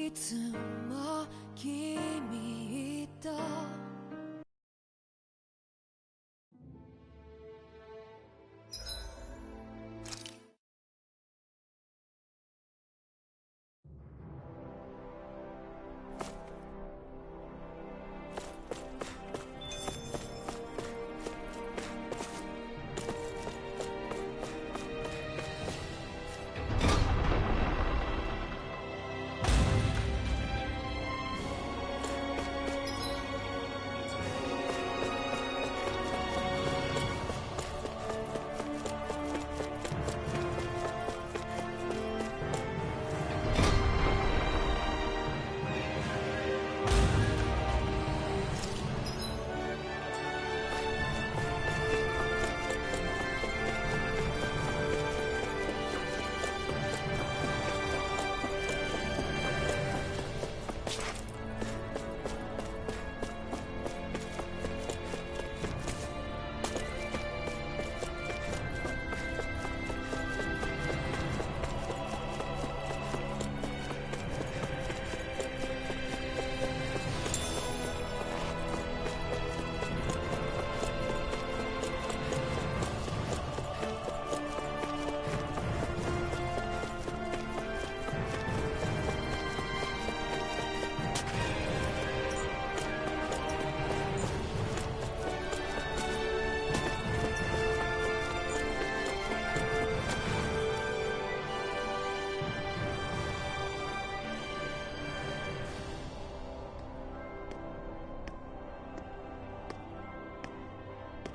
いつも君と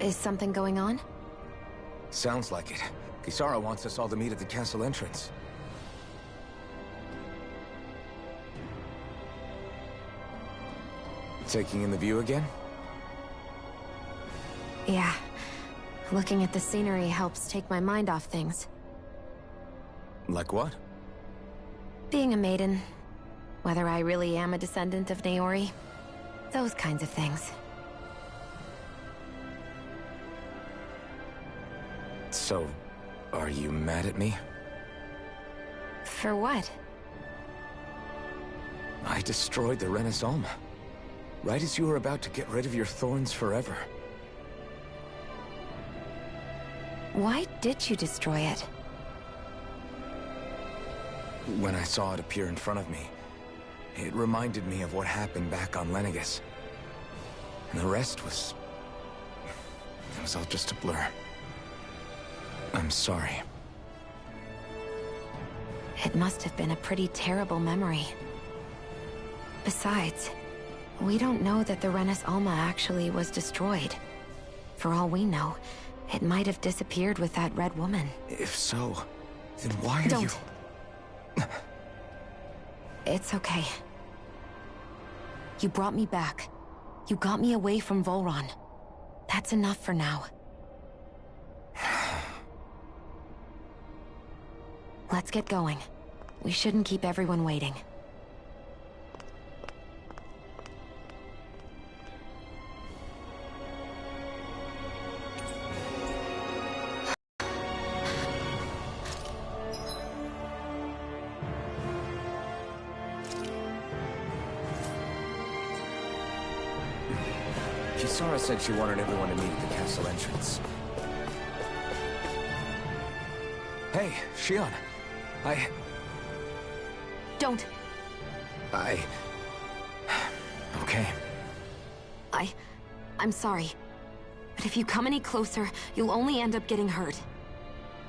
Is something going on? Sounds like it. Kisara wants us all to meet at the castle entrance. Taking in the view again? Yeah. Looking at the scenery helps take my mind off things. Like what? Being a maiden. Whether I really am a descendant of Naori. Those kinds of things. So, are you mad at me? For what? I destroyed the Renaissance, right as you were about to get rid of your thorns forever. Why did you destroy it? When I saw it appear in front of me, it reminded me of what happened back on Lenegus. And the rest was... it was all just a blur. I'm sorry. It must have been a pretty terrible memory. Besides, we don't know that the Renis Alma actually was destroyed. For all we know, it might have disappeared with that red woman. If so, then why are Don't. you... It's okay. You brought me back. You got me away from Volron. That's enough for now. Let's get going. We shouldn't keep everyone waiting. Kisara said she wanted everyone to meet at the castle entrance. Hey, Shion. Don't! Okay. I'm sorry. But if you come any closer, you'll only end up getting hurt.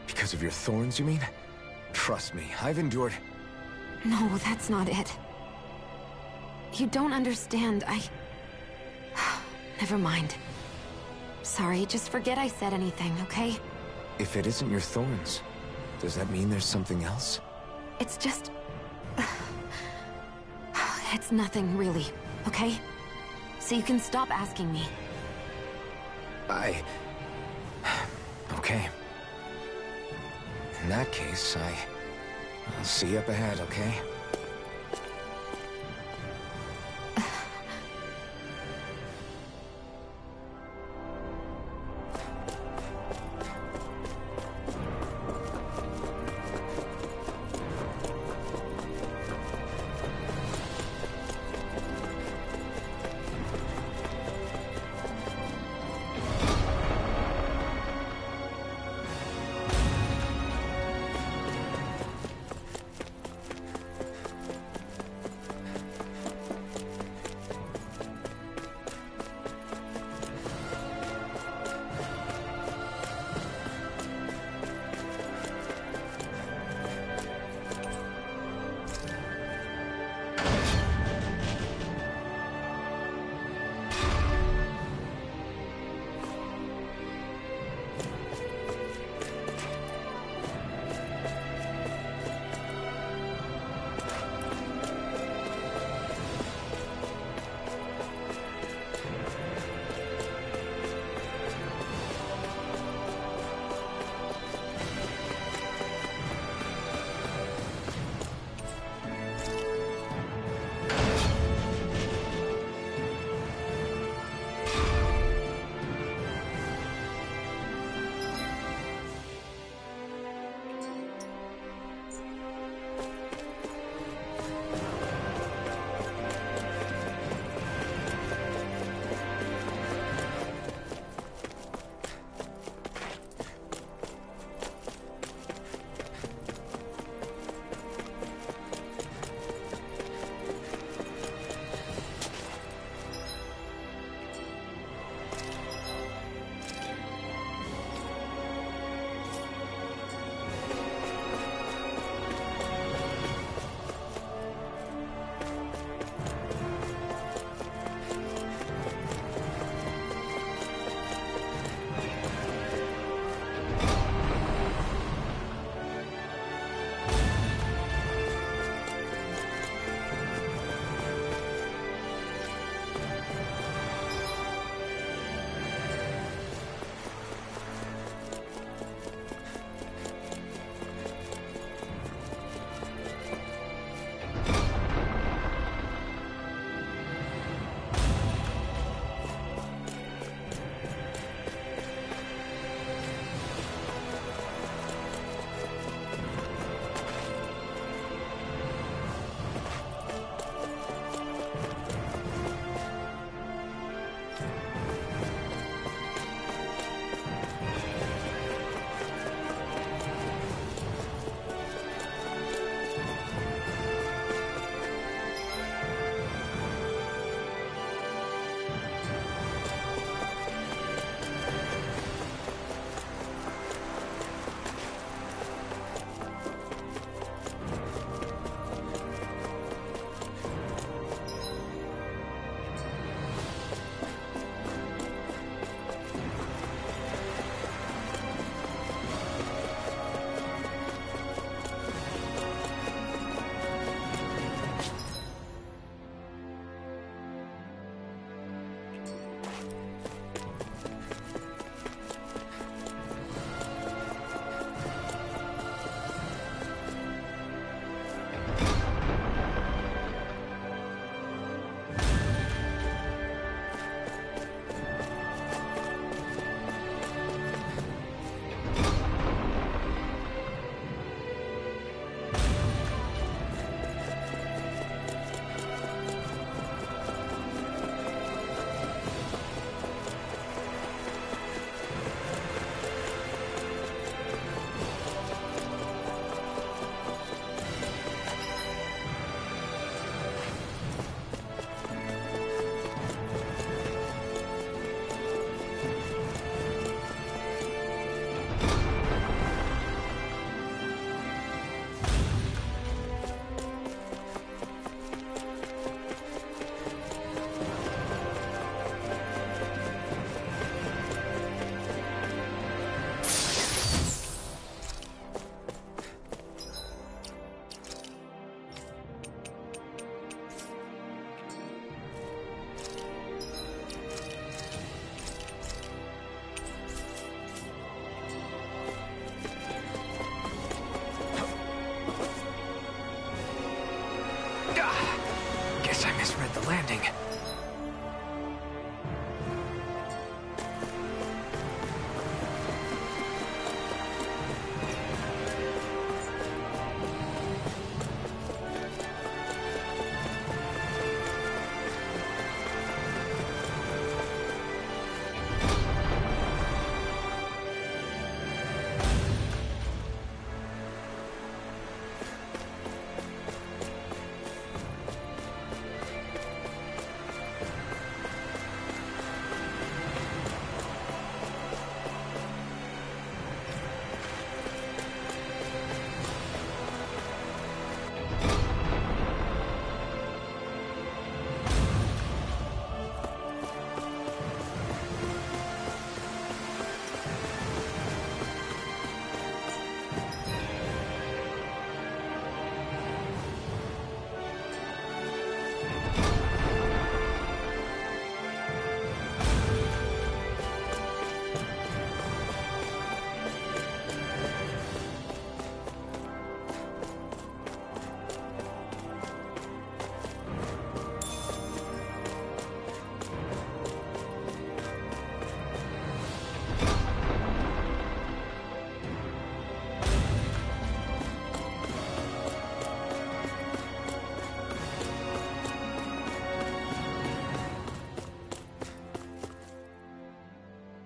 Because of your thorns, you mean? Trust me, I've endured... No, that's not it. You don't understand, Never mind. Sorry, just forget I said anything, okay? If it isn't your thorns, does that mean there's something else? It's just... It's nothing, really, okay? So you can stop asking me. Okay. In that case, I'll see you up ahead, okay?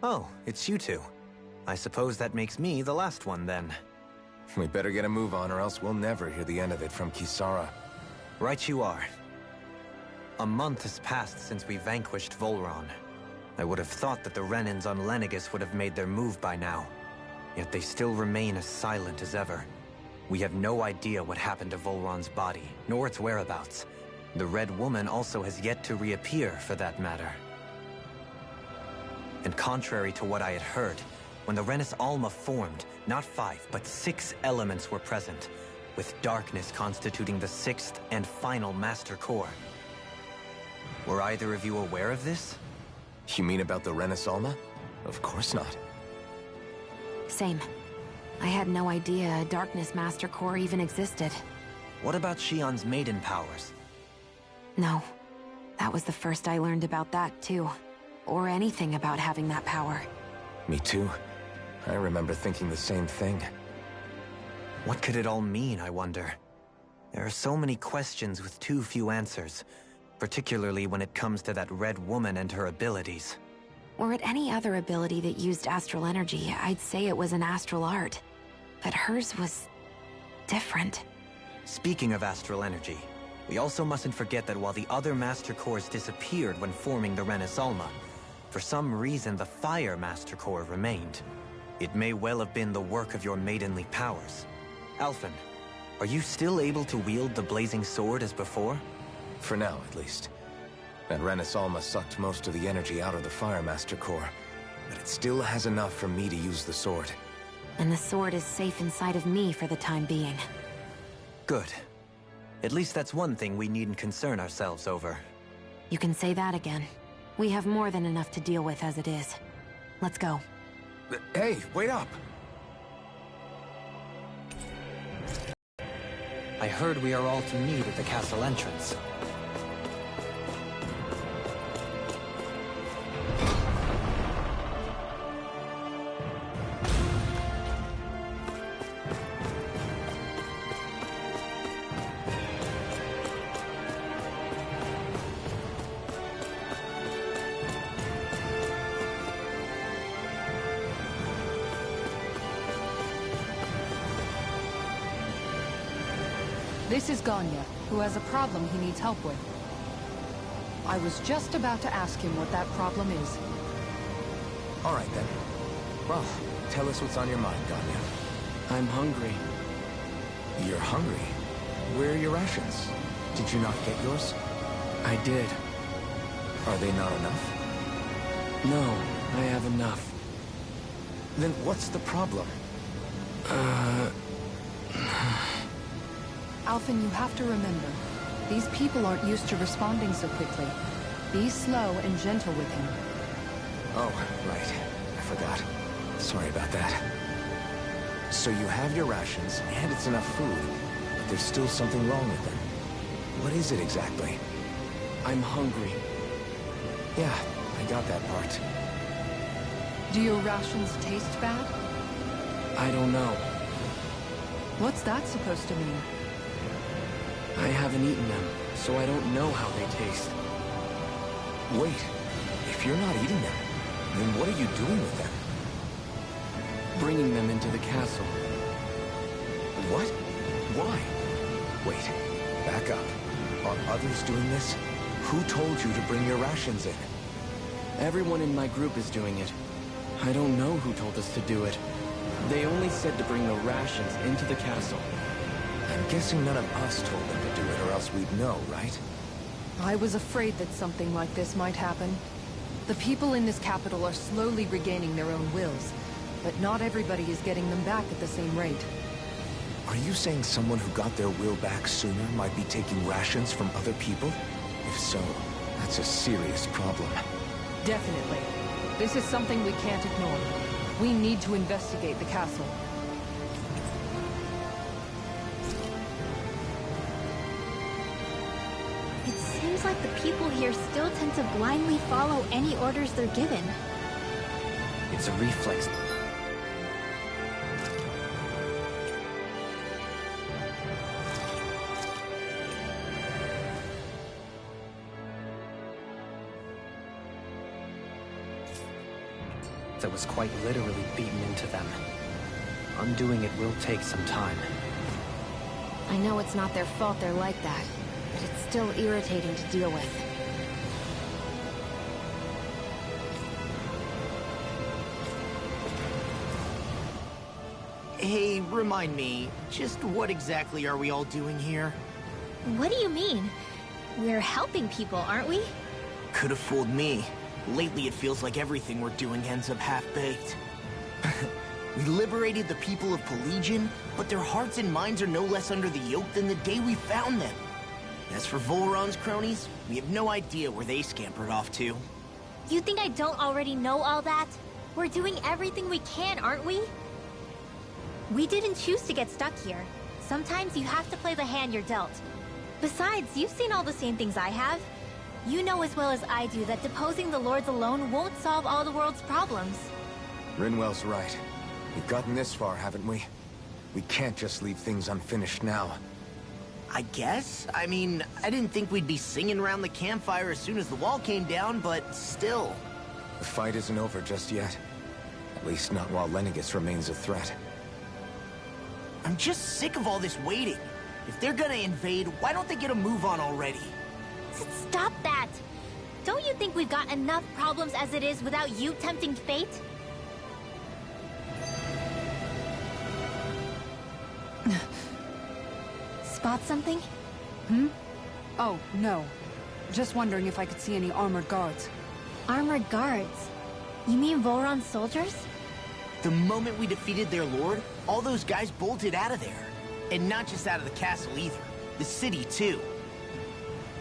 Oh, it's you two. I suppose that makes me the last one, then. We better get a move on, or else we'll never hear the end of it from Kisara. Right you are. A month has passed since we vanquished Volron. I would have thought that the Renans on Lenegis would have made their move by now. Yet they still remain as silent as ever. We have no idea what happened to Volron's body, nor its whereabouts. The Red Woman also has yet to reappear, for that matter. And contrary to what I had heard, when the Renis Alma formed, not 5, but 6 elements were present, with darkness constituting the 6th and final Master Core. Were either of you aware of this? You mean about the Renis Alma? Of course not. Same. I had no idea a Darkness Master Core even existed. What about Shion's maiden powers? No. That was the first I learned about that, too. Or anything about having that power. Me too. I remember thinking the same thing. What could it all mean, I wonder? There are so many questions with too few answers, particularly when it comes to that Red Woman and her abilities. Were it any other ability that used astral energy, I'd say it was an astral art. But hers was different. Speaking of astral energy, we also mustn't forget that while the other Master Cores disappeared when forming the Renis Alma, for some reason the Fire Master Core remained. It may well have been the work of your maidenly powers. Alphen, are you still able to wield the blazing sword as before? For now, at least. That Renis Alma sucked most of the energy out of the Fire Master Core, but it still has enough for me to use the sword. And the sword is safe inside of me for the time being. Good. At least that's one thing we needn't concern ourselves over. You can say that again. We have more than enough to deal with as it is. Let's go. Hey, wait up! I heard we are all to meet at the castle entrance. This is Ganya, who has a problem he needs help with. I was just about to ask him what that problem is. All right, then. Well, tell us what's on your mind, Ganya. I'm hungry. You're hungry? Where are your rations? Did you not get yours? I did. Are they not enough? No, I have enough. Then what's the problem? Alphen, you have to remember, these people aren't used to responding so quickly. Be slow and gentle with him. Oh, right. I forgot. Sorry about that. So you have your rations, and it's enough food, but there's still something wrong with them. What is it exactly? I'm hungry. Yeah, I got that part. Do your rations taste bad? I don't know. What's that supposed to mean? I haven't eaten them, so I don't know how they taste. Wait, if you're not eating them, then what are you doing with them? Bringing them into the castle. What? Why? Wait, back up. Are others doing this? Who told you to bring your rations in? Everyone in my group is doing it. I don't know who told us to do it. They only said to bring the rations into the castle. I'm guessing none of us told them to do it, or else we'd know, right? I was afraid that something like this might happen. The people in this capital are slowly regaining their own wills, but not everybody is getting them back at the same rate. Are you saying someone who got their will back sooner might be taking rations from other people? If so, that's a serious problem. Definitely. This is something we can't ignore. We need to investigate the castle. It seems like the people here still tend to blindly follow any orders they're given. It's a reflex. that was quite literally beaten into them. Undoing it will take some time. I know it's not their fault they're like that, but it's still irritating to deal with. Hey, remind me, just what exactly are we all doing here? What do you mean? We're helping people, aren't we? Could have fooled me. Lately it feels like everything we're doing ends up half-baked. We liberated the people of Pelegion, but their hearts and minds are no less under the yoke than the day we found them. As for Volron's cronies, we have no idea where they scampered off to. You think I don't already know all that? We're doing everything we can, aren't we? We didn't choose to get stuck here. Sometimes you have to play the hand you're dealt. Besides, you've seen all the same things I have. You know as well as I do that deposing the lords alone won't solve all the world's problems. Rinwell's right. We've gotten this far, haven't we? We can't just leave things unfinished now. I guess? I mean, I didn't think we'd be singing around the campfire as soon as the wall came down, but still. The fight isn't over just yet. At least not while Lenegis remains a threat. I'm just sick of all this waiting. If they're gonna invade, why don't they get a move on already? Stop that! Don't you think we've got enough problems as it is without you tempting fate? Spot something? Oh, no. Just wondering if I could see any armored guards. Armored guards? You mean Volron's soldiers? The moment we defeated their lord, all those guys bolted out of there. And not just out of the castle either. The city, too.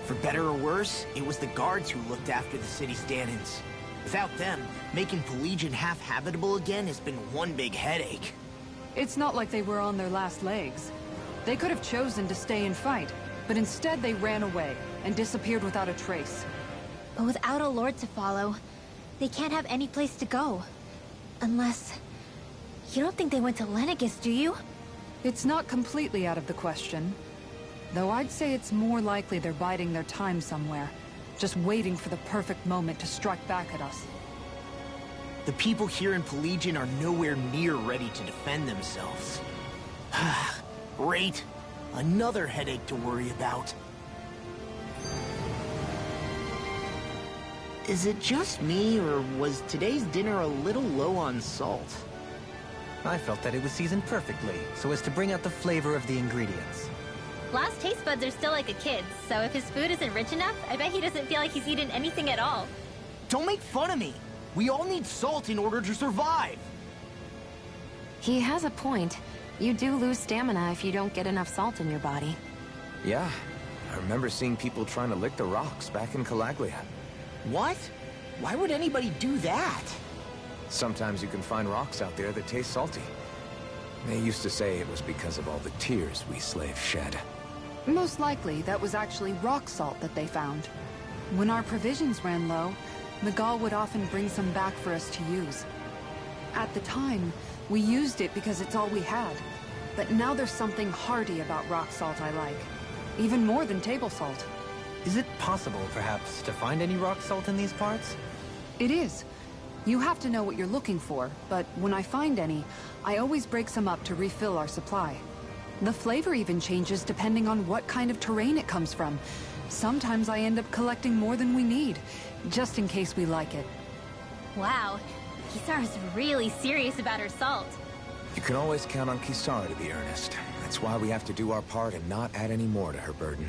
For better or worse, it was the guards who looked after the city's stand-ins. Without them, making Pelegion half-habitable again has been one big headache. It's not like they were on their last legs. They could have chosen to stay and fight, but instead they ran away and disappeared without a trace. But without a lord to follow, they can't have any place to go. Unless... You don't think they went to Lenegis, do you? It's not completely out of the question. Though I'd say it's more likely they're biding their time somewhere, just waiting for the perfect moment to strike back at us. The people here in Pelegion are nowhere near ready to defend themselves. Great. Another headache to worry about. Is it just me, or was today's dinner a little low on salt? I felt that it was seasoned perfectly, so as to bring out the flavor of the ingredients. Last taste buds are still like a kid's, so if his food isn't rich enough, I bet he doesn't feel like he's eaten anything at all. Don't make fun of me! We all need salt in order to survive! He has a point. You do lose stamina if you don't get enough salt in your body. Yeah, I remember seeing people trying to lick the rocks back in Calaglia. What? Why would anybody do that? Sometimes you can find rocks out there that taste salty. They used to say it was because of all the tears we slaves shed. Most likely, that was actually rock salt that they found. When our provisions ran low, Miguel would often bring some back for us to use. At the time, we used it because it's all we had. But now there's something hearty about rock salt I like. Even more than table salt. Is it possible, perhaps, to find any rock salt in these parts? It is. You have to know what you're looking for, but when I find any, I always break some up to refill our supply. The flavor even changes depending on what kind of terrain it comes from. Sometimes I end up collecting more than we need, just in case we like it. Wow, Kisara's really serious about her salt. You can always count on Kisara to be earnest. That's why we have to do our part and not add any more to her burden.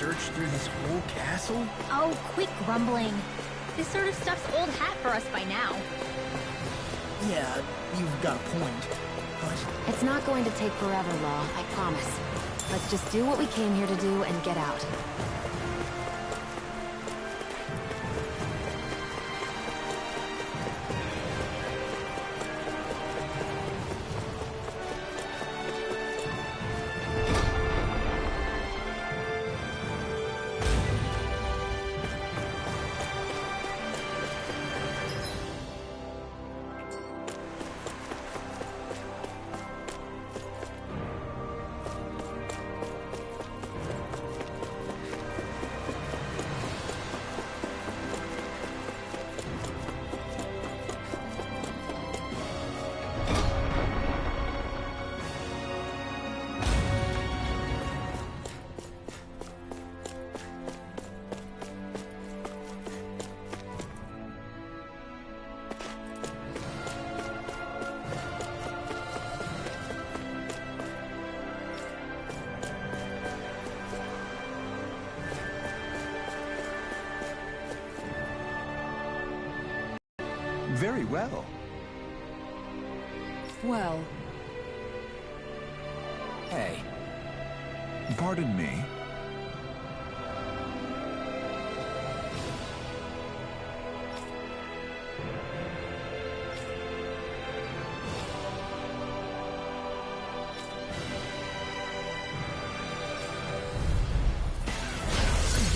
search through this whole castle? Oh, quit grumbling. This sort of stuff's old hat for us by now. Yeah, you've got a point. But It's not going to take forever, Law, I promise. Let's just do what we came here to do and get out. Very well. Well, Hey, Pardon me.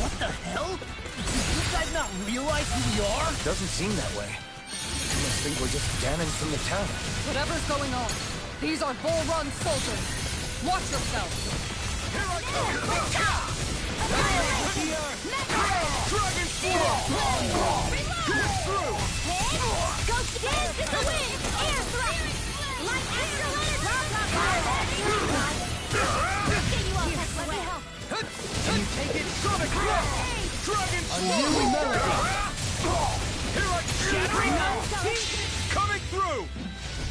what the hell? Do you guys not realize who we are? doesn't seem that way. You must think we're just cannons from the town. whatever's going on, these are Bull Run soldiers. Watch yourself. Dragon Go dance in the wind! Air thrust! Light astral energy! Continue on, let me help. Can you take it? Sonic Blast! Dragon Sword! Here I shattering coming through!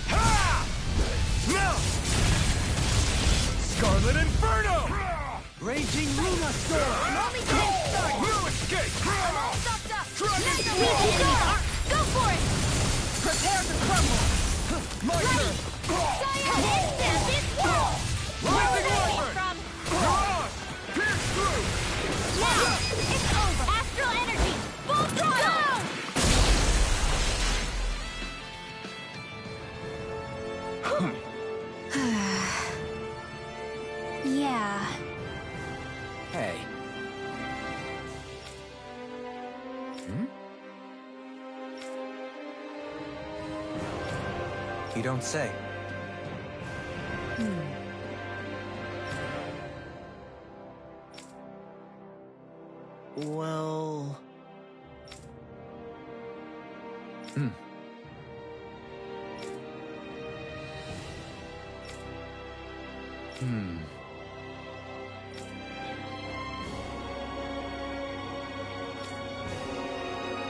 Ha! Now! Scarlet Inferno! Raging Luna Storm! No escape! Dragon Go! Go for it! Prepare to crumble. My turn! Instant! This wall! Lightning Weapon! From You're on! Pierce through! now! It's over! Astral energy! Full throttle! Yeah. Hey. You don't say. Well...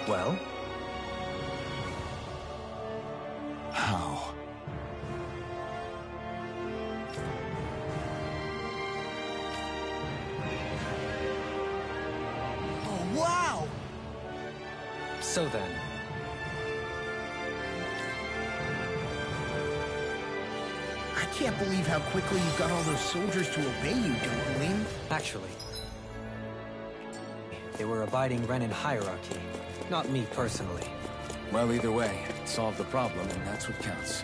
Well? How? Oh, wow! So then, I can't believe how quickly you got all those soldiers to obey you, Doberling. actually, they were abiding Renin hierarchy, not me personally. Well, either way, it solved the problem, and that's what counts.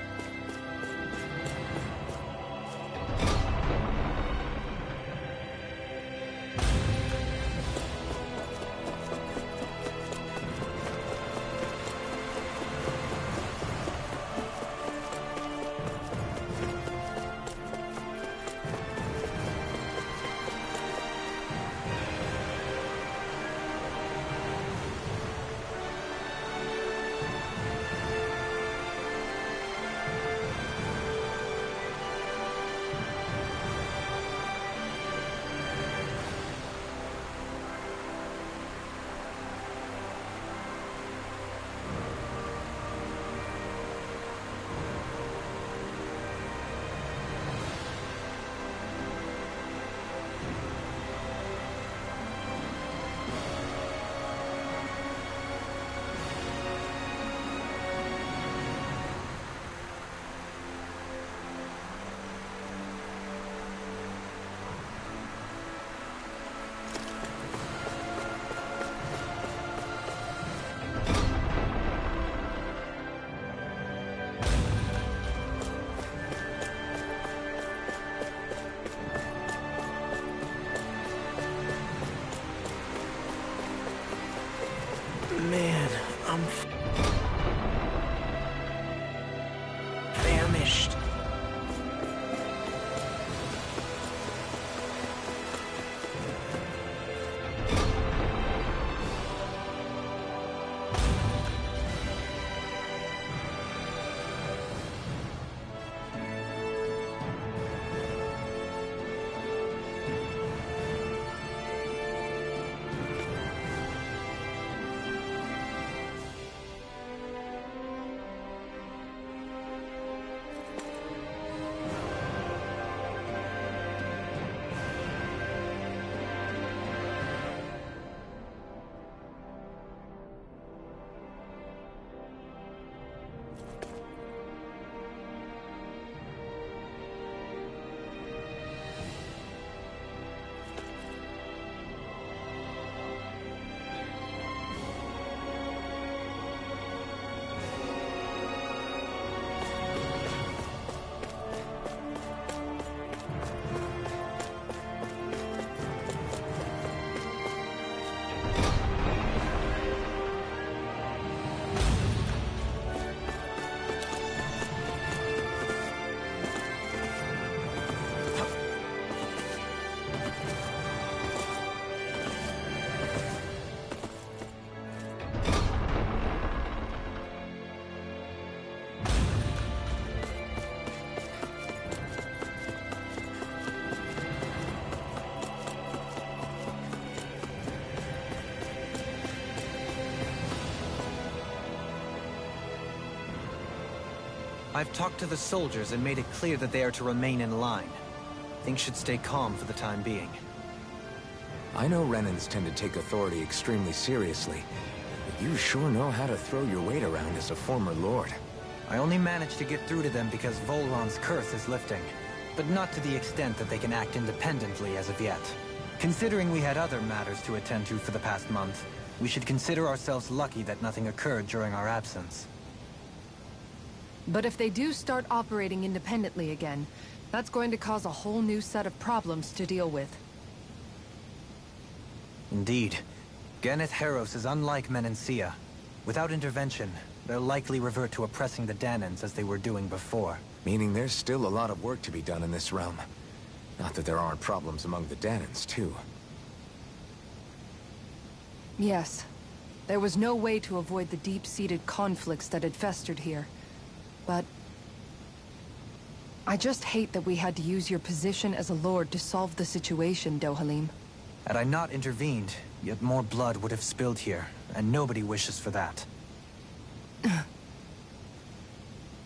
Man, I'm famished. I've talked to the soldiers and made it clear that they are to remain in line. Things should stay calm for the time being. I know Renans tend to take authority extremely seriously, but you sure know how to throw your weight around as a former lord. I only managed to get through to them because Volron's curse is lifting, but not to the extent that they can act independently as of yet. Considering we had other matters to attend to for the past month, we should consider ourselves lucky that nothing occurred during our absence. But if they do start operating independently again, that's going to cause a whole new set of problems to deal with. Indeed. Geneth Heros is unlike Menancia. Without intervention, they'll likely revert to oppressing the Danans as they were doing before. Meaning there's still a lot of work to be done in this realm. Not that there aren't problems among the Danans, too. Yes. There was no way to avoid the deep-seated conflicts that had festered here. But I just hate that we had to use your position as a lord to solve the situation, Dohalim. Had I not intervened, yet more blood would have spilled here, and nobody wishes for that.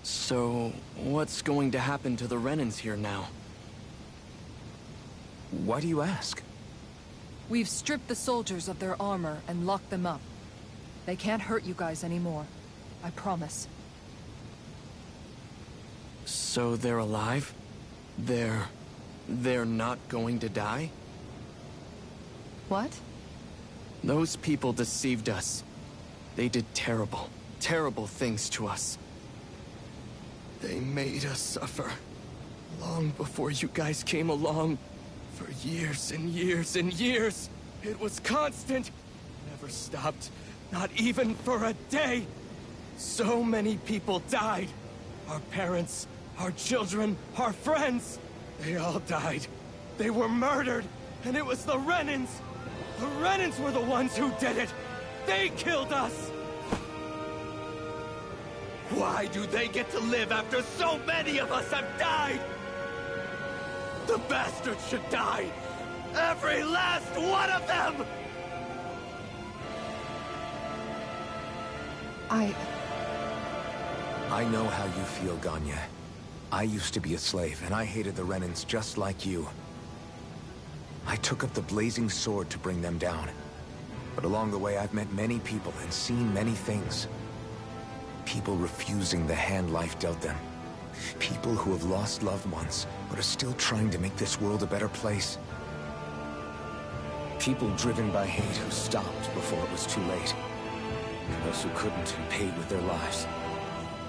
So, what's going to happen to the Renans here now? Why do you ask? We've stripped the soldiers of their armor and locked them up. They can't hurt you guys anymore. I promise. So they're alive? They're not going to die? What? Those people deceived us. They did terrible, terrible things to us. They made us suffer. Long before you guys came along. For years and years and years. It was constant. Never stopped. Not even for a day. So many people died. Our parents, our children, our friends. They all died. They were murdered. And it was the Renans. The Renans were the ones who did it. They killed us. Why do they get to live after so many of us have died? The bastards should die! Every last one of them! I know how you feel, Ganya. I used to be a slave, and I hated the Renans just like you. I took up the blazing sword to bring them down. But along the way, I've met many people and seen many things. People refusing the hand life dealt them. People who have lost loved ones, but are still trying to make this world a better place. People driven by hate who stopped before it was too late. And those who couldn't and paid with their lives.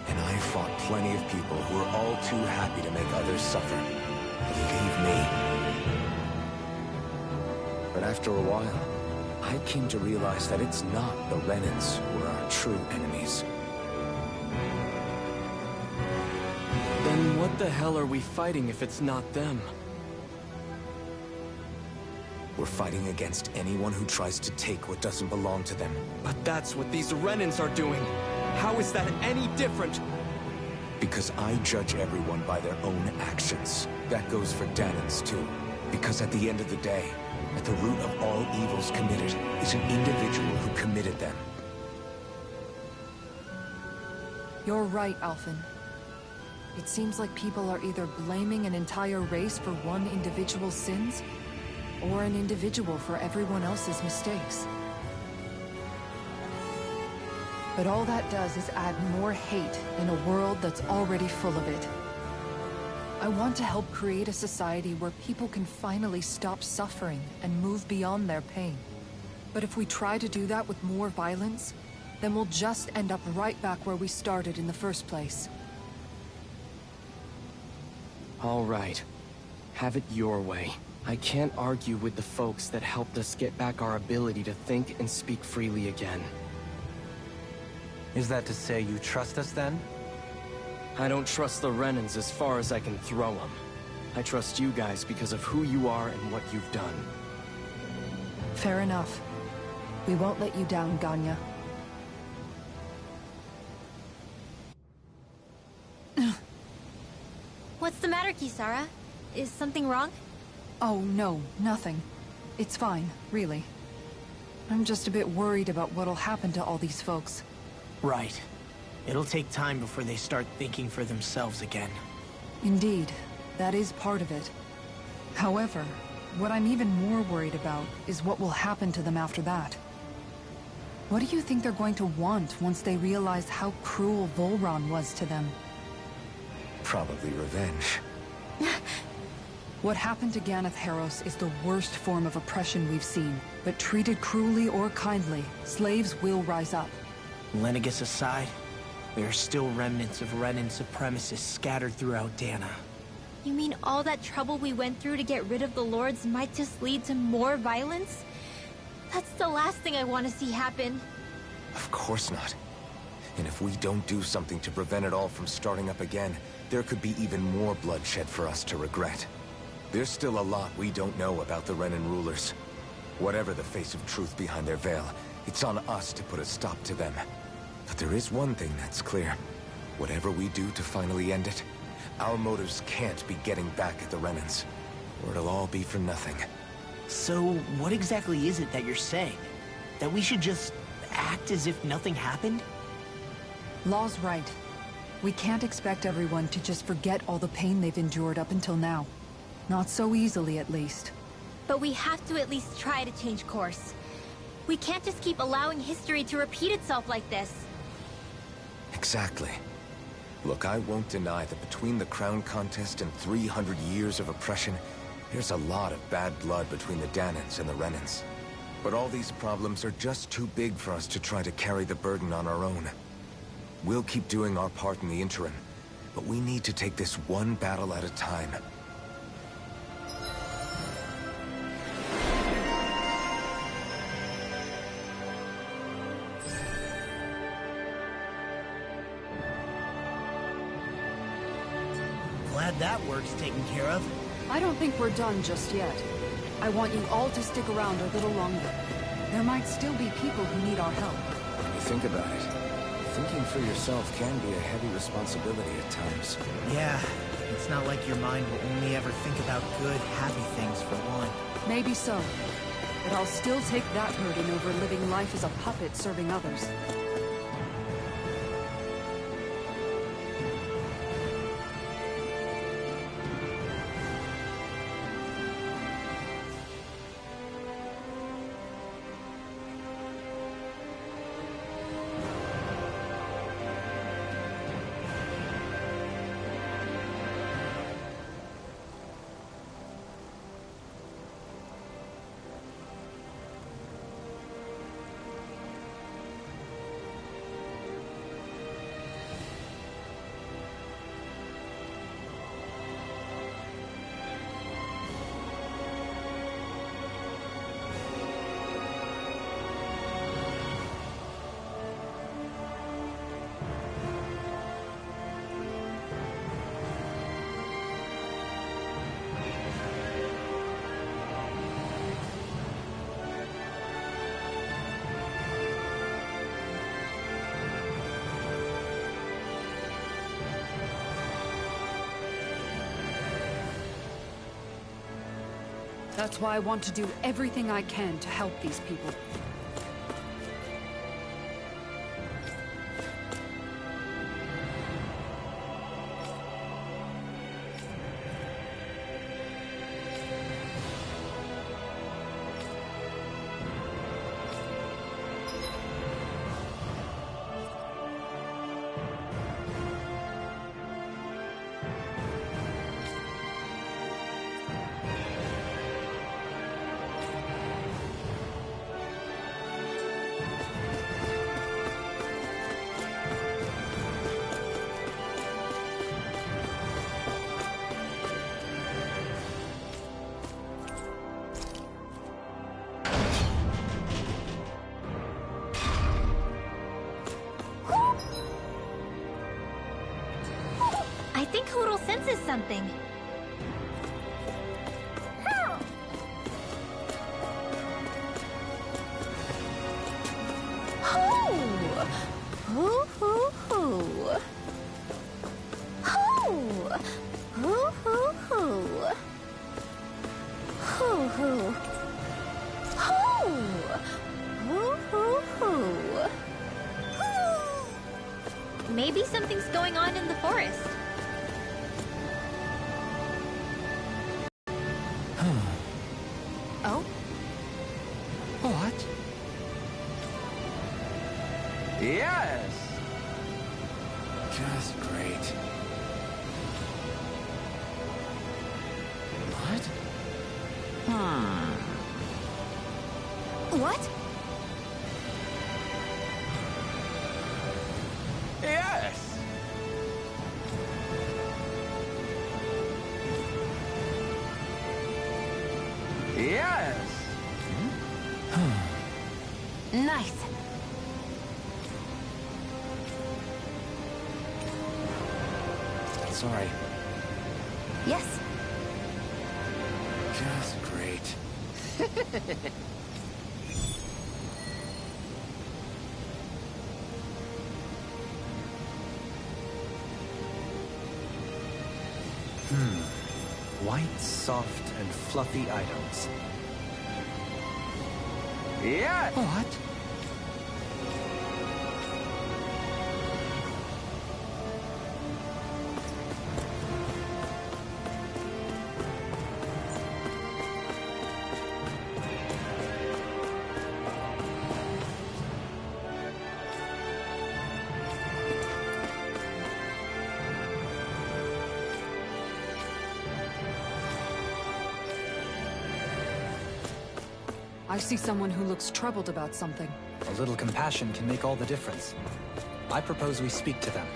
And I fought plenty of people who were all too happy to make others suffer. Believe me. But after a while, I came to realize that it's not the Renans who are our true enemies. Then what the hell are we fighting if it's not them? We're fighting against anyone who tries to take what doesn't belong to them. But that's what these Renans are doing. How is that any different? Because I judge everyone by their own actions. That goes for Danans too. Because at the end of the day, at the root of all evils committed is an individual who committed them. You're right, Alphen. It seems like people are either blaming an entire race for one individual's sins, or an individual for everyone else's mistakes. But all that does is add more hate in a world that's already full of it. I want to help create a society where people can finally stop suffering and move beyond their pain. But if we try to do that with more violence, then we'll just end up right back where we started in the first place. All right. Have it your way. I can't argue with the folks that helped us get back our ability to think and speak freely again. Is that to say you trust us then? I don't trust the Renans as far as I can throw them. I trust you guys because of who you are and what you've done. Fair enough. We won't let you down, Ganya. What's the matter, Kisara? Is something wrong? Oh, no, nothing. It's fine, really. I'm just a bit worried about what'll happen to all these folks. Right. It'll take time before they start thinking for themselves again. Indeed, that is part of it. However, what I'm even more worried about is what will happen to them after that. What do you think they're going to want once they realize how cruel Volron was to them? Probably revenge. What happened to Ganeth Haros is the worst form of oppression we've seen, but treated cruelly or kindly, slaves will rise up. Lenegis aside, there are still remnants of Renan supremacists scattered throughout Dana. You mean all that trouble we went through to get rid of the Lords might just lead to more violence? That's the last thing I want to see happen. Of course not. And if we don't do something to prevent it all from starting up again, there could be even more bloodshed for us to regret. There's still a lot we don't know about the Renan rulers. Whatever the face of truth behind their veil, it's on us to put a stop to them. But there is one thing that's clear. Whatever we do to finally end it, our motives can't be getting back at the Renans, or it'll all be for nothing. So, what exactly is it that you're saying? That we should just act as if nothing happened? Law's right. We can't expect everyone to just forget all the pain they've endured up until now. Not so easily, at least. But we have to at least try to change course. We can't just keep allowing history to repeat itself like this. Exactly. Look, I won't deny that between the crown contest and 300 years of oppression, there's a lot of bad blood between the Danans and the Renans. But all these problems are just too big for us to try to carry the burden on our own. We'll keep doing our part in the interim, but we need to take this one battle at a time. Glad that work's taken care of. I don't think we're done just yet. I want you all to stick around a little longer. There might still be people who need our help. When you think about it, thinking for yourself can be a heavy responsibility at times. Yeah, it's not like your mind will only ever think about good, happy things for one. Maybe so. But I'll still take that burden over living life as a puppet serving others. That's why I want to do everything I can to help these people. I think Hoodle senses something. Maybe something's going on in the forest. Oh? What? Yes! Just great. What? What? Yes! Yes! Nice. Sorry. Yes. Just great. White, soft, and fluffy items. Yeah! What? I see someone who looks troubled about something. A little compassion can make all the difference. I propose we speak to them.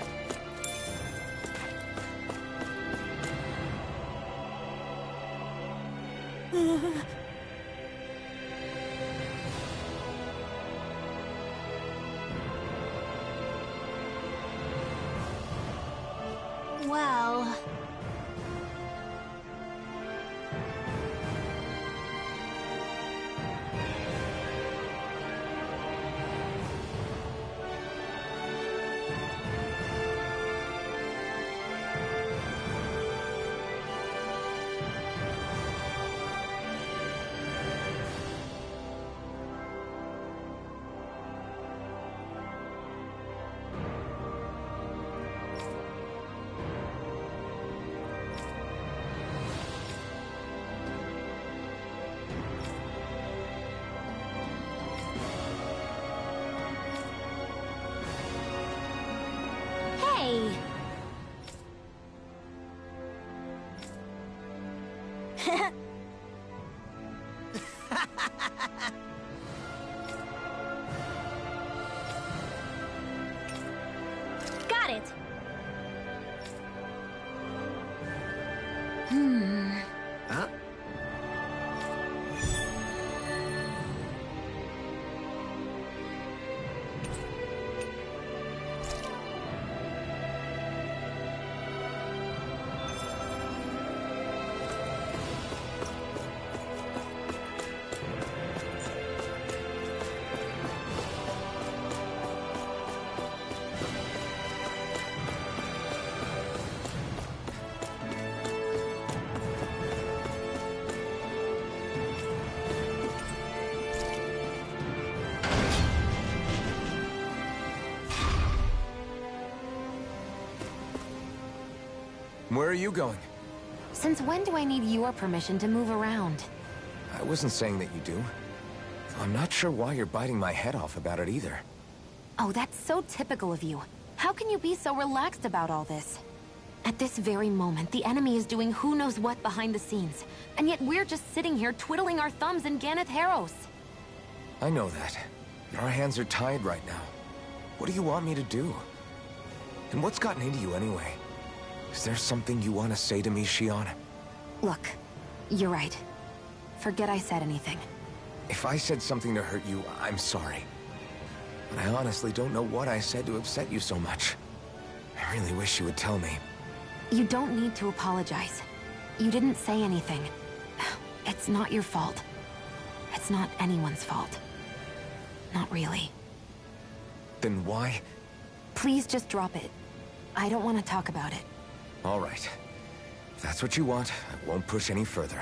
Well... Hey! Got it! Huh? Where are you going? Since when do I need your permission to move around? I wasn't saying that you do. I'm not sure why you're biting my head off about it either. Oh, that's so typical of you. How can you be so relaxed about all this? At this very moment, the enemy is doing who knows what behind the scenes. And yet we're just sitting here twiddling our thumbs in Ganeth Harros. I know that. Our hands are tied right now. What do you want me to do? And what's gotten into you anyway? Is there something you want to say to me, Shion? Look, you're right. Forget I said anything. If I said something to hurt you, I'm sorry. But I honestly don't know what I said to upset you so much. I really wish you would tell me. You don't need to apologize. You didn't say anything. It's not your fault. It's not anyone's fault. Not really. Then why? Please just drop it. I don't want to talk about it. All right. If that's what you want, I won't push any further.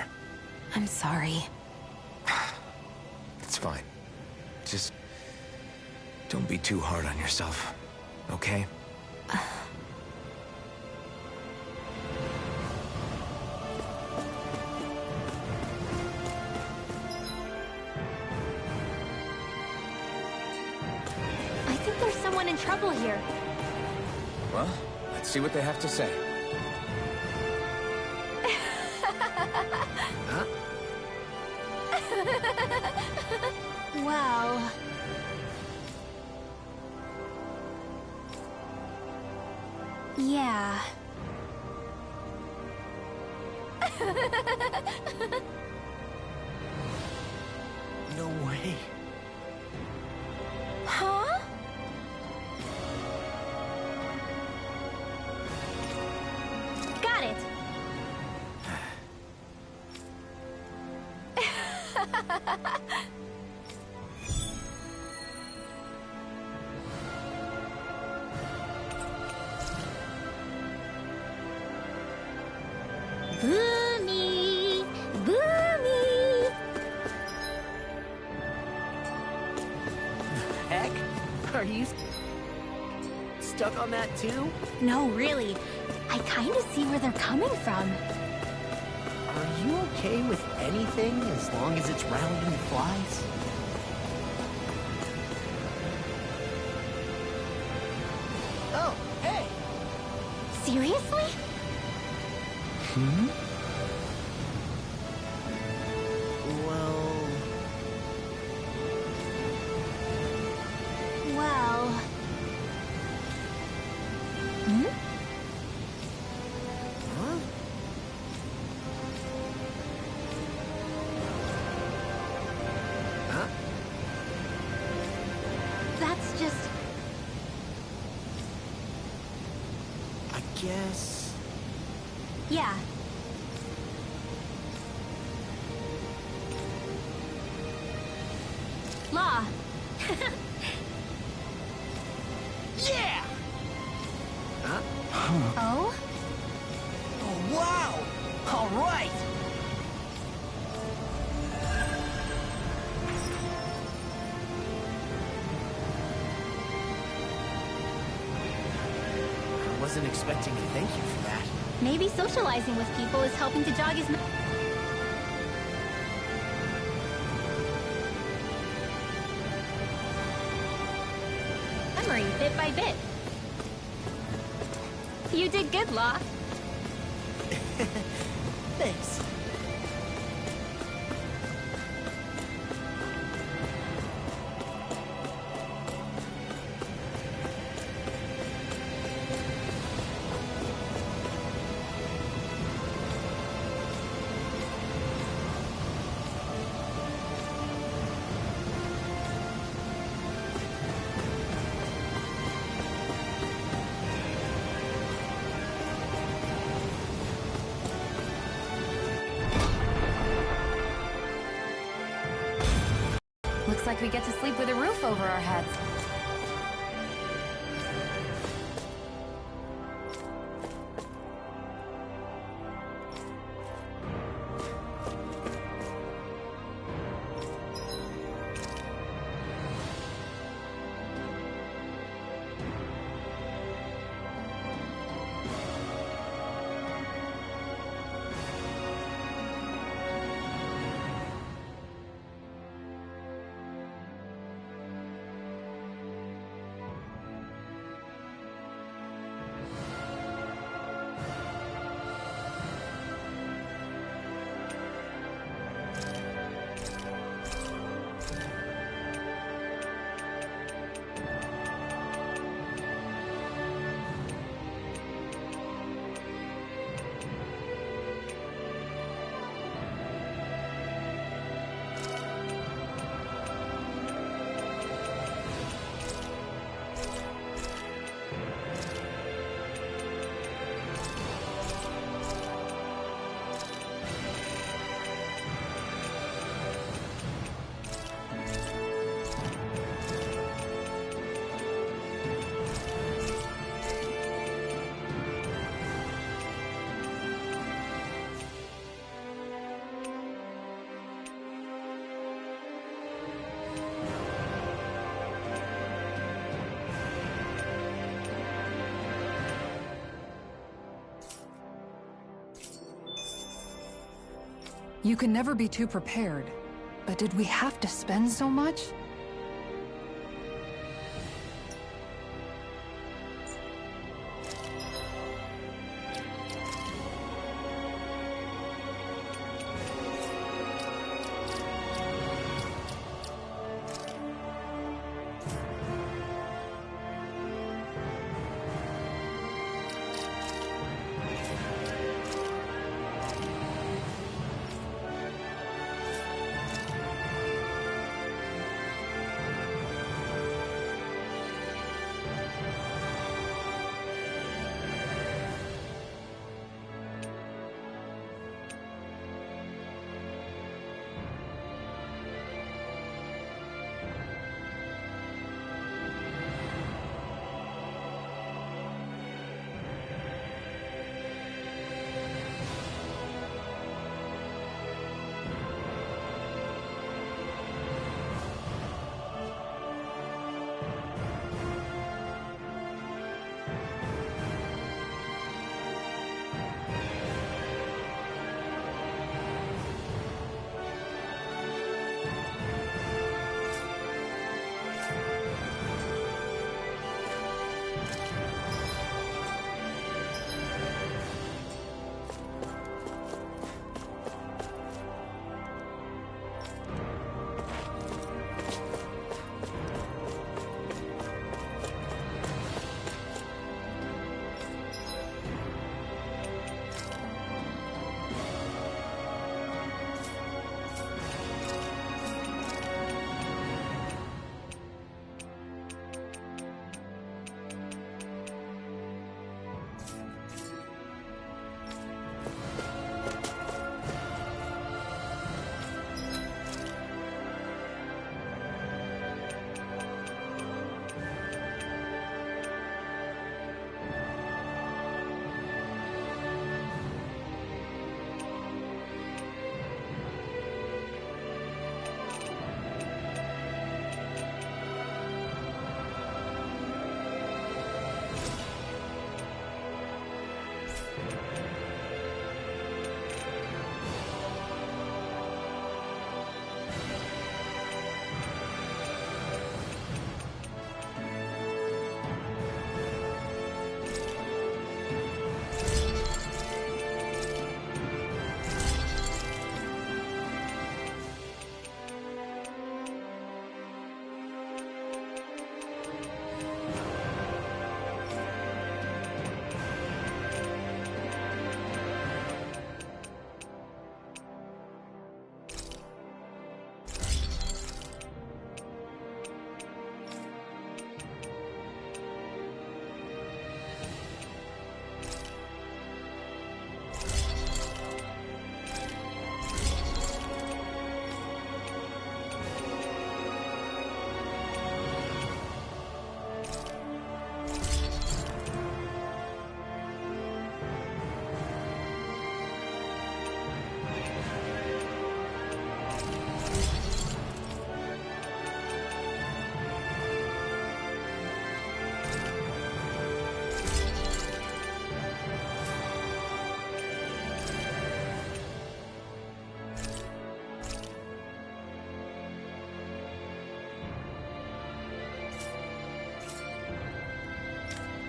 I'm sorry. It's fine. Just don't be too hard on yourself, okay? I think there's someone in trouble here. Well, let's see what they have to say. Huh? Well... yeah. No way. Huh? Got it. Boomy! Boomy! Heck? Are you stuck on that too? No, really. I kind of see where they're coming from. Are you okay with anything as long as it's round and flies? Oh, hey! Seriously? Hmm? Well... Well... Hmm? Huh? Huh? That's just... I guess... yeah. Law. Yeah! Huh? Oh? Oh, wow! All right! I wasn't expecting to thank you for that. Maybe socializing with people is helping to jog his... memory bit by bit. You did good, Law. Thanks. Looks like we get to sleep with a roof over our heads. You can never be too prepared. But did we have to spend so much?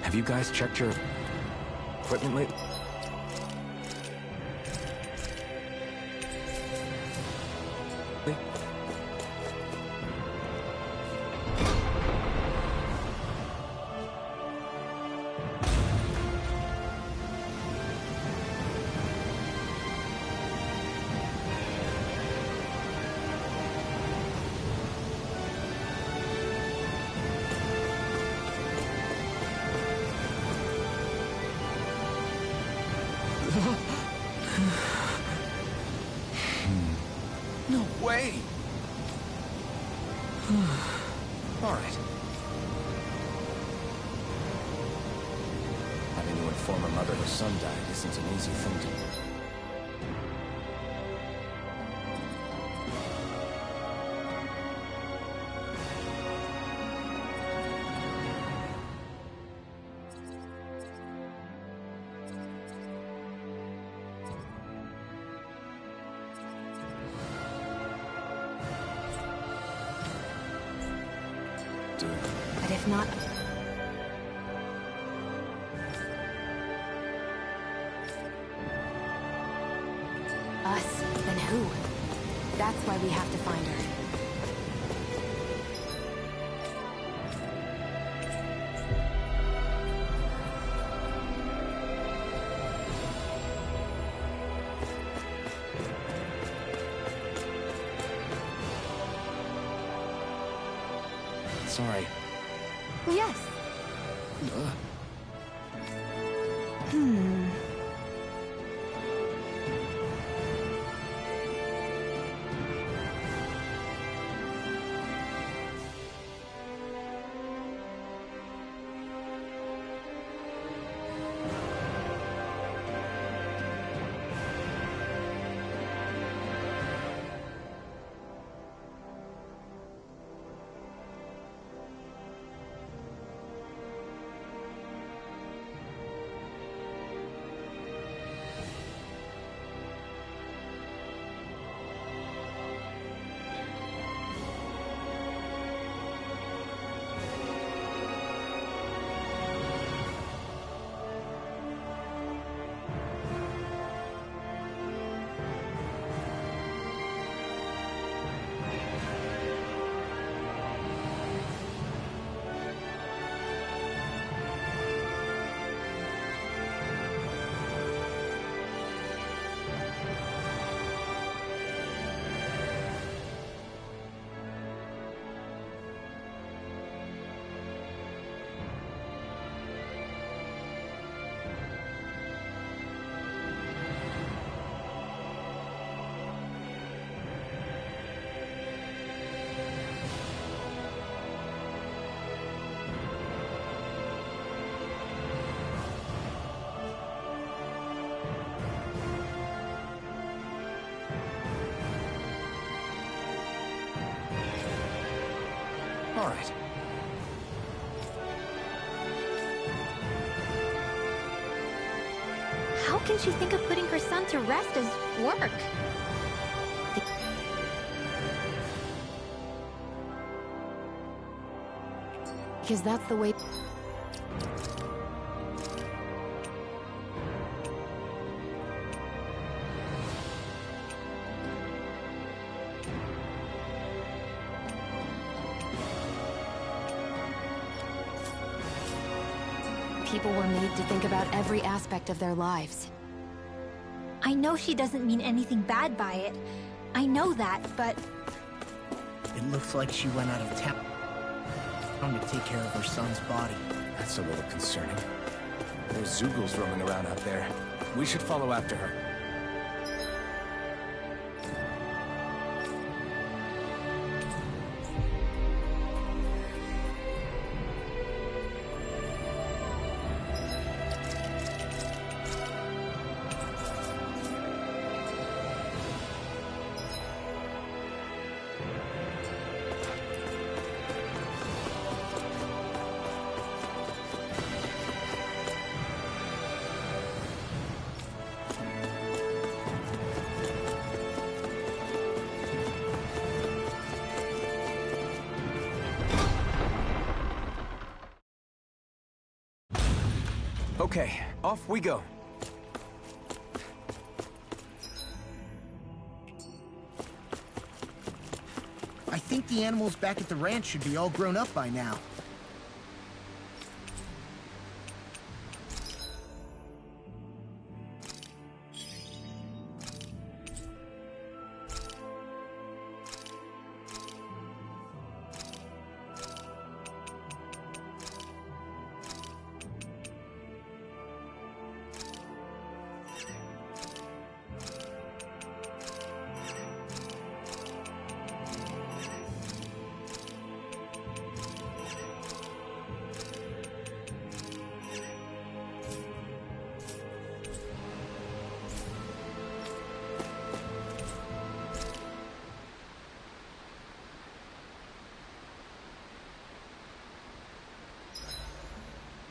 Have you guys checked your equipment lately? No way! All right. Having to inform her mother her son died isn't an easy thing to do. not... Us? Then who? That's why we have to find her. Sorry. Yes. All right. How can she think of putting her son to rest as work? Because that's the way... People were made to think about every aspect of their lives. I know she doesn't mean anything bad by it. I know that, but... It looks like she went out of town to take care of her son's body. That's a little concerning. There's Zoogles roaming around out there. We should follow after her. Okay, off we go. I think the animals back at the ranch should be all grown up by now.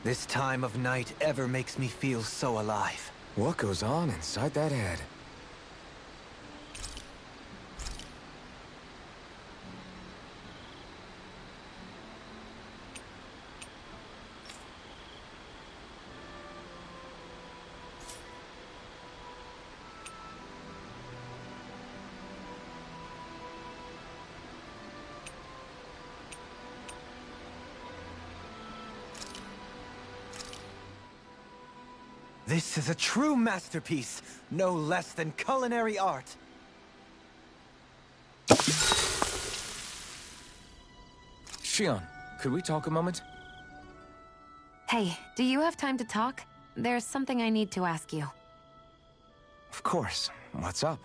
This time of night ever makes me feel so alive. What goes on inside that head? This is a true masterpiece, no less than culinary art. Shion, could we talk a moment? Hey, do you have time to talk? There's something I need to ask you. Of course. What's up?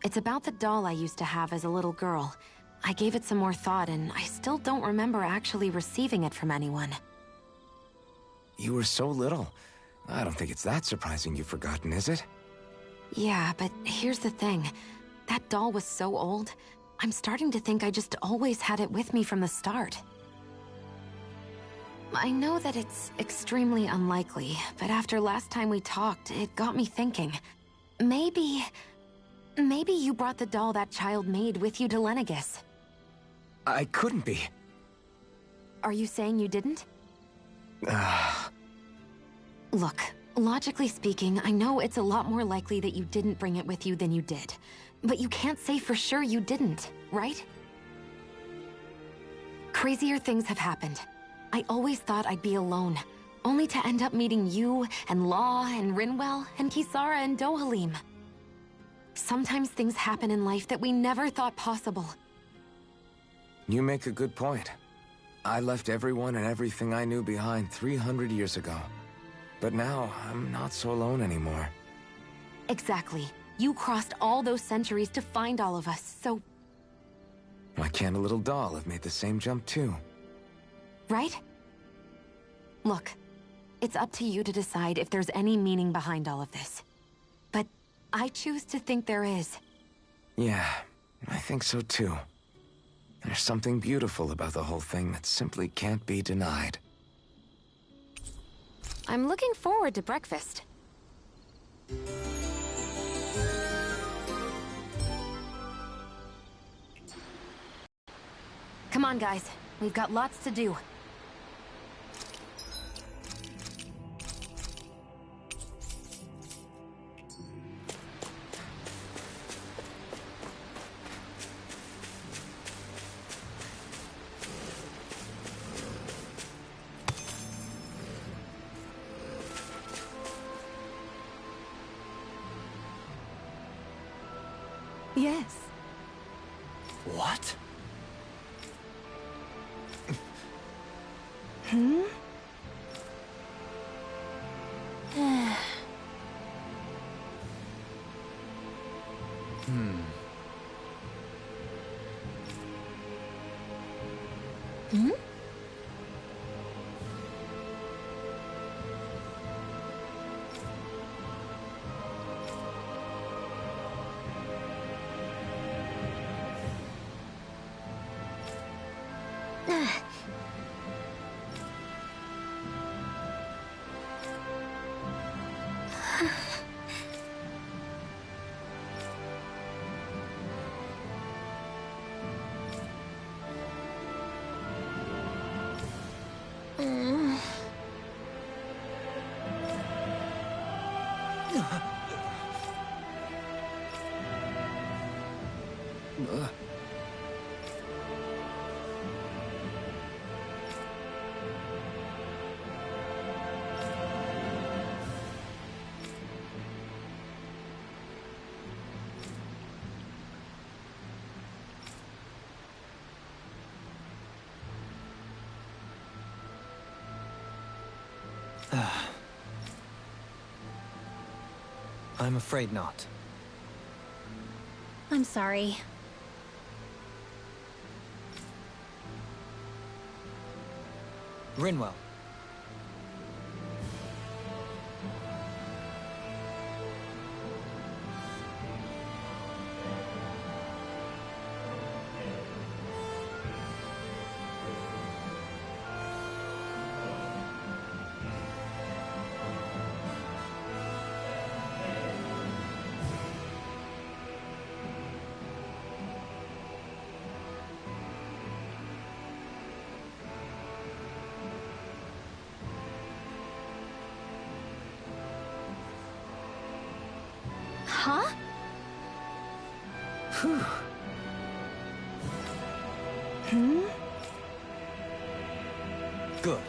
It's about the doll I used to have as a little girl. I gave it some more thought, and I still don't remember actually receiving it from anyone. You were so little. I don't think it's that surprising you've forgotten, is it? Yeah, but here's the thing. That doll was so old, I'm starting to think I just always had it with me from the start. I know that it's extremely unlikely, but after last time we talked, it got me thinking. Maybe you brought the doll that child made with you to Lenegis. I couldn't be. Are you saying you didn't? Look, logically speaking, I know it's a lot more likely that you didn't bring it with you than you did. But you can't say for sure you didn't, right? Crazier things have happened. I always thought I'd be alone, only to end up meeting you, and Law, and Rinwell, and Kisara, and Dohalim. Sometimes things happen in life that we never thought possible. You make a good point. I left everyone and everything I knew behind 300 years ago. But now, I'm not so alone anymore. Exactly. You crossed all those centuries to find all of us, so... Why can't a little doll have made the same jump too? Right? Look, it's up to you to decide if there's any meaning behind all of this. But I choose to think there is. Yeah, I think so too. There's something beautiful about the whole thing that simply can't be denied. I'm looking forward to breakfast. Come on, guys. We've got lots to do. Yes. What? Hmm? Hmm? I'm afraid not. I'm sorry. Rinwell. Huh? Hmm? Good.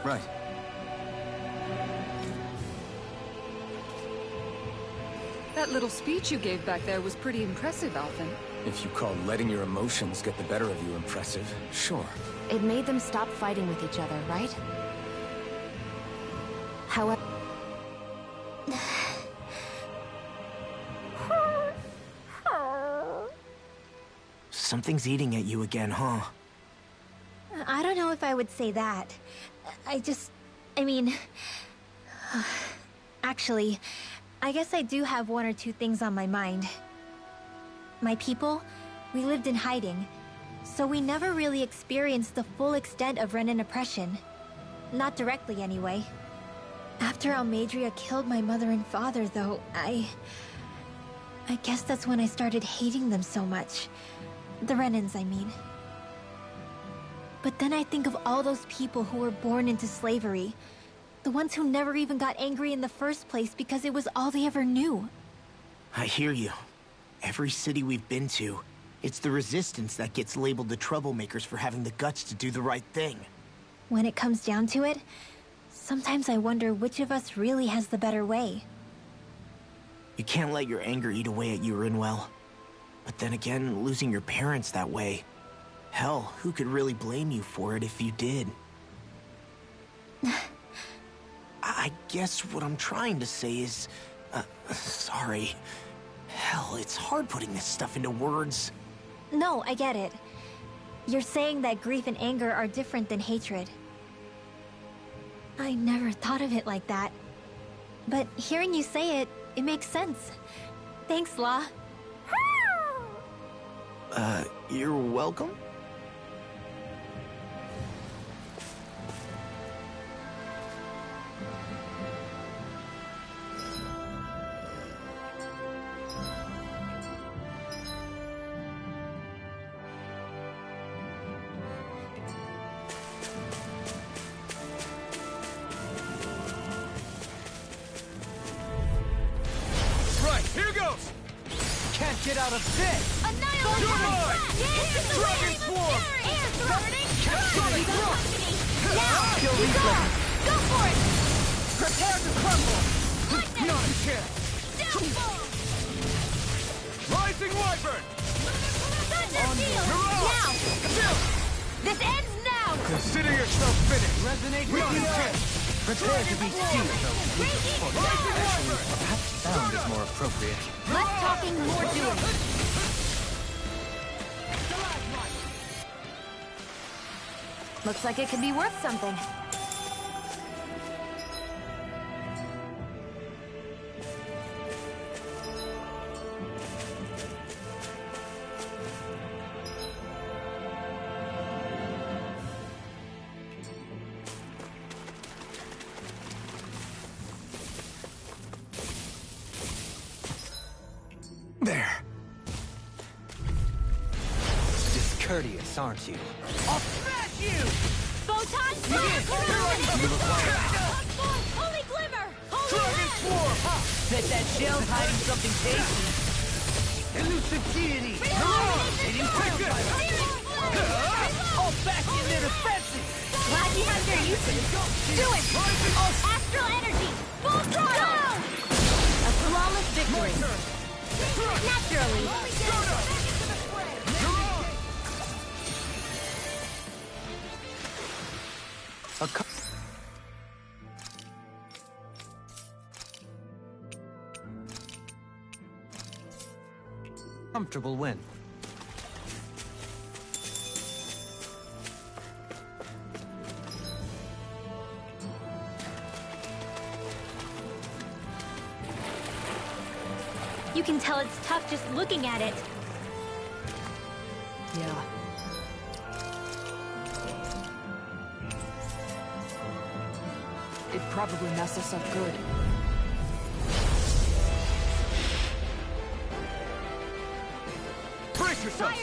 Right. That little speech you gave back there was pretty impressive, Alphen. If you call letting your emotions get the better of you impressive, sure. It made them stop fighting with each other, right? However... Something's eating at you again, huh? I don't know if I would say that. I mean... Actually, I guess I do have one or two things on my mind. My people, we lived in hiding, so we never really experienced the full extent of Renan oppression. Not directly, anyway. After Almadria killed my mother and father, though, I guess that's when I started hating them so much. The Renans, I mean. But then I think of all those people who were born into slavery. The ones who never even got angry in the first place because it was all they ever knew. I hear you. Every city we've been to, it's the Resistance that gets labeled the troublemakers for having the guts to do the right thing. When it comes down to it, sometimes I wonder which of us really has the better way. You can't let your anger eat away at you, Rinwell. But then again, losing your parents that way... Hell, who could really blame you for it if you did? I guess what I'm trying to say is... sorry. Hell, it's hard putting this stuff into words. No, I get it. You're saying that grief and anger are different than hatred. I never thought of it like that. But hearing you say it, it makes sense. Thanks, La. You're welcome? Get out of this! Annihilate! Dragon Swarm! Air throwing! Sonic Rock! Now! Kill You these go! things! Go for it! Prepare to crumble! Lightning! Not a chance! Downfall! Rising Wyvern! Thunder Field! Now! This ends now! Consider yourself finished! Resonate We with can you! catch! Prepare to be sealed! Actually, perhaps sound is more appropriate. Less talking, more doing. Looks like it could be worth something. There. Discourteous, aren't you? I'll smash you! Photon Holy Glimmer! Holy Red! Bet that shell's hiding something tasty. Elusive deity! All back in their defenses! Glad you have their uses. Do it! Astral energy! Full throttle! A flawless victory. Naturally. Comfortable win. You can tell it's tough just looking at it. Yeah. It'd probably mess us up good. Brace yourself!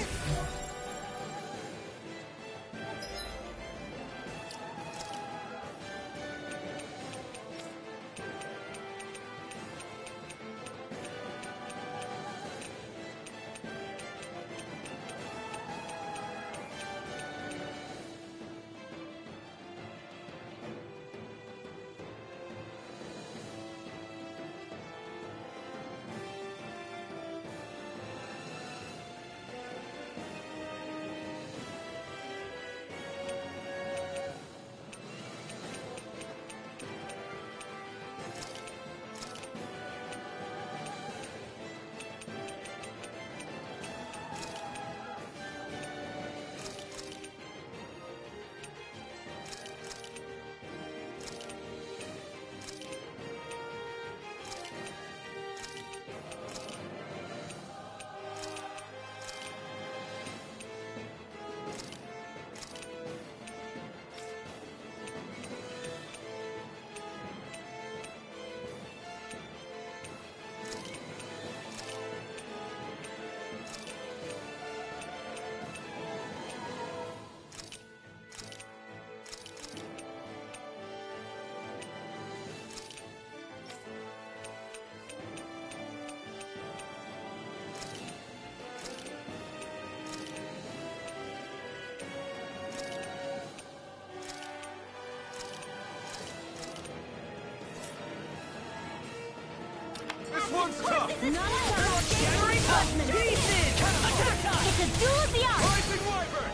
one's tough! None of us shattering judgment! It's a duel of the arts! Rising Wyvern!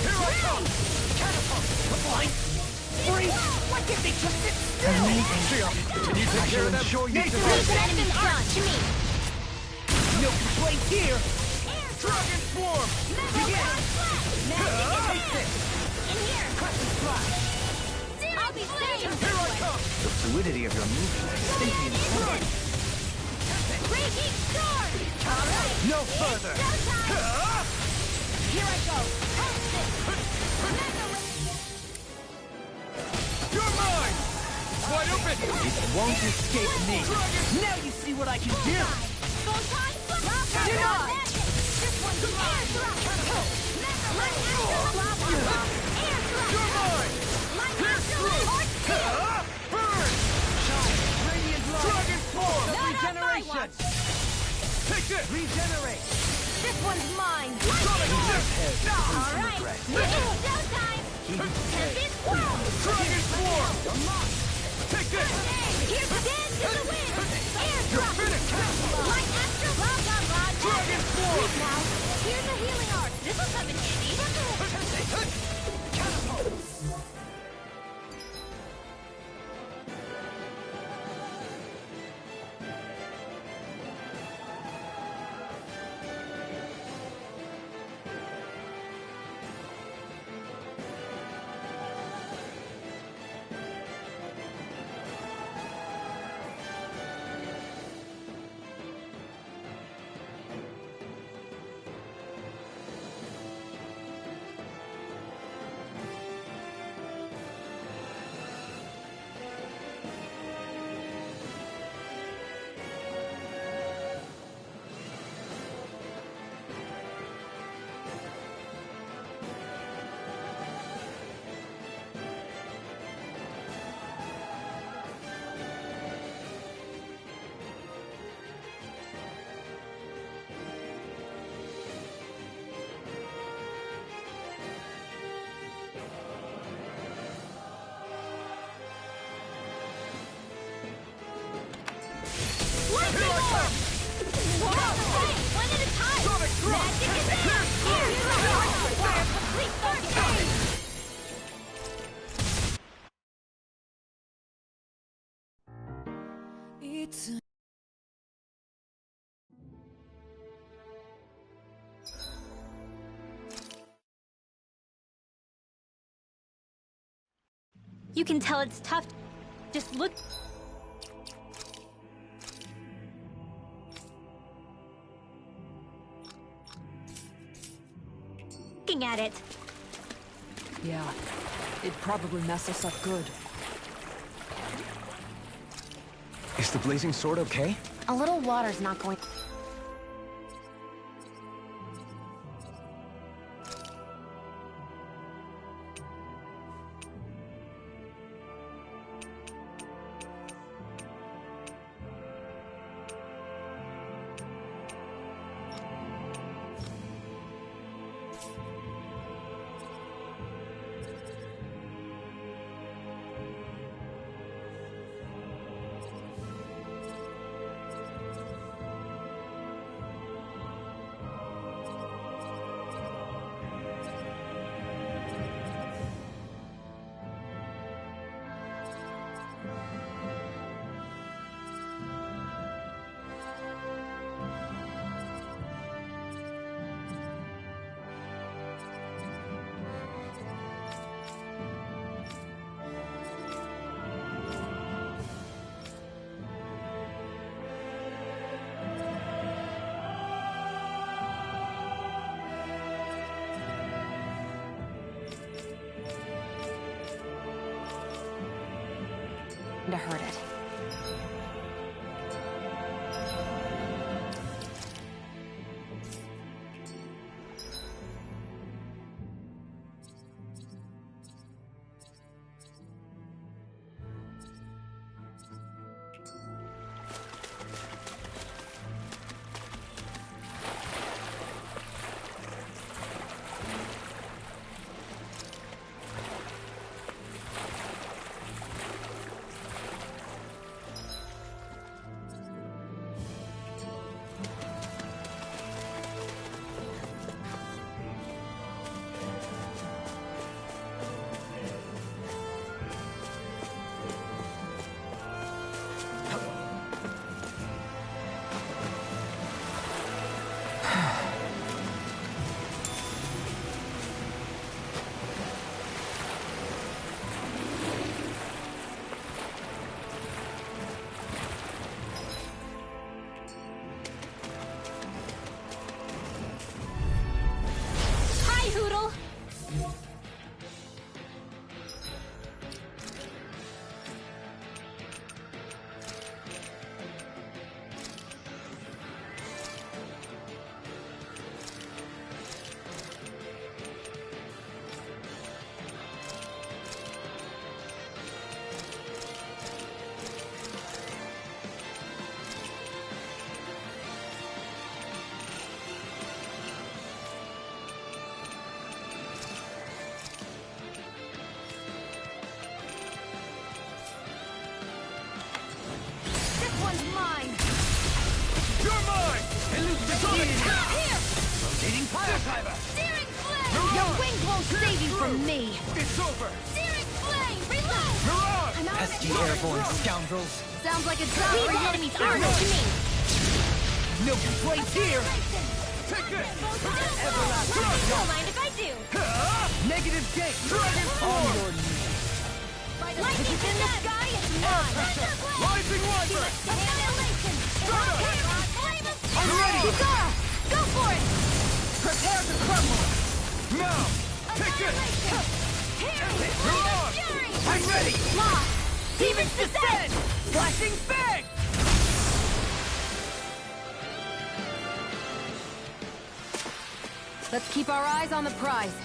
Here I come! Catapult! Blind! Freeze! Why can't they just sit still? Can you take care of them? Sure you Leave enemy's done to me! No complaints here! Dragon Swarm! Begin! Take this! In here! Crescent Slash! I'll be safe! Here I come! The fluidity of your movement is simply incredible. Raging Storm! Alright! No further! Showtime! Here I go! You're mine! Wide open! It won't escape me. Now you see what I can do! You're not! This one's mine! You're mine! Pierce through! Burn! Radiant light. Dragon Form! Regeneration. Take this! Regenerate. This one's mine! Sonic Fist! Alright! It's showtime! Tempest Whirl! Dragon Form! Take this! Here's the dance to the wind! Air You're drop! finished! Like astral rod! Dragon Form! Now, here's a healing art! This'll come in handy! You can tell it's tough. Just look. Looking at it. Yeah, it'd probably mess us up good. Is the blazing sword okay? A little water's not going... to hurt it. Rotating pile driver! Searing flame! Your wings won't save you from me! It's over! Searing flame! Reload! Mirage! I'm out of Pesky it. airborne scoundrels! Sounds like it's time Leave for the you enemy's to armor to me! No complaints here! Take this! Don't mind if I do! Negative gate! Dragon form! Lightning in the sky is mine! Rising Wyvern! Annihilation! I'm ready! Kikara! Go for it! Prepare to crumble! Now! Take it! Mirage! I'm ready! Lost! Demons descend! Flashing fang! Let's keep our eyes on the prize.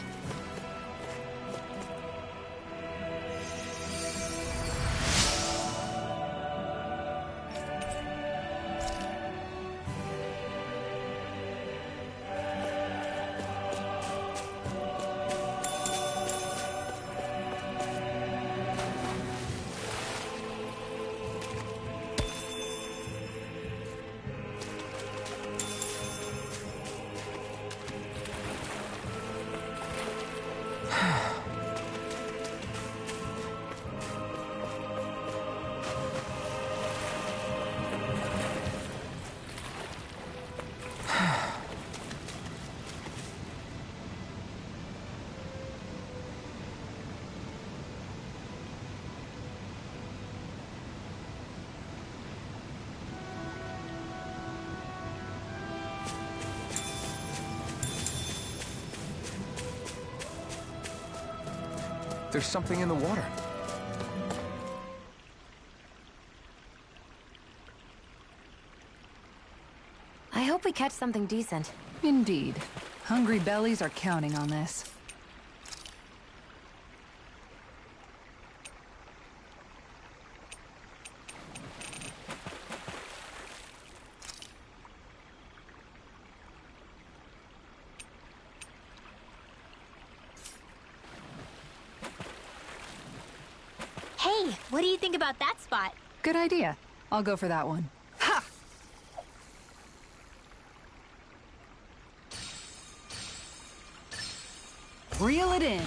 There's something in the water. I hope we catch something decent. Indeed. Hungry bellies are counting on this. Hey, what do you think about that spot? Good idea. I'll go for that one. Ha! Reel it in.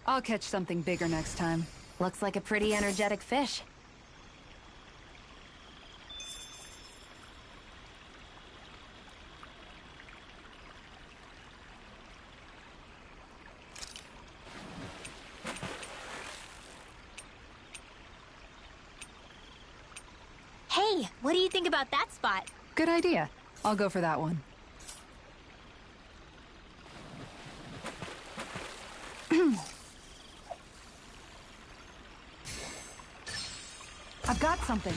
I'll catch something bigger next time. Looks like a pretty energetic fish. Hey, what do you think about that spot? Good idea. I'll go for that one. I've got something.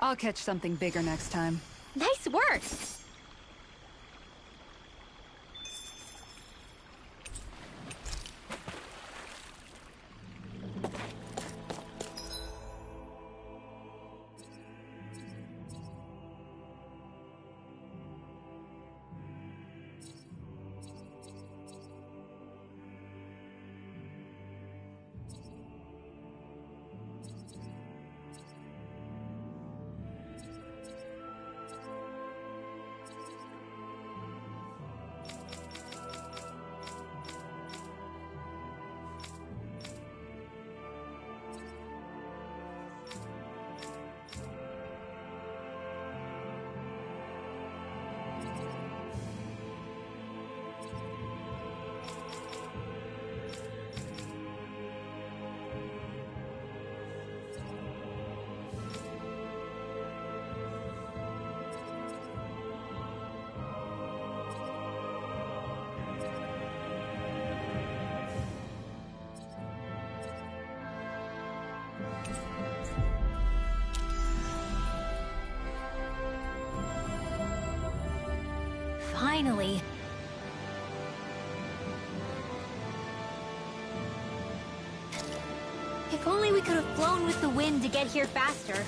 I'll catch something bigger next time. Nice work! Finally. If only we could have flown with the wind to get here faster.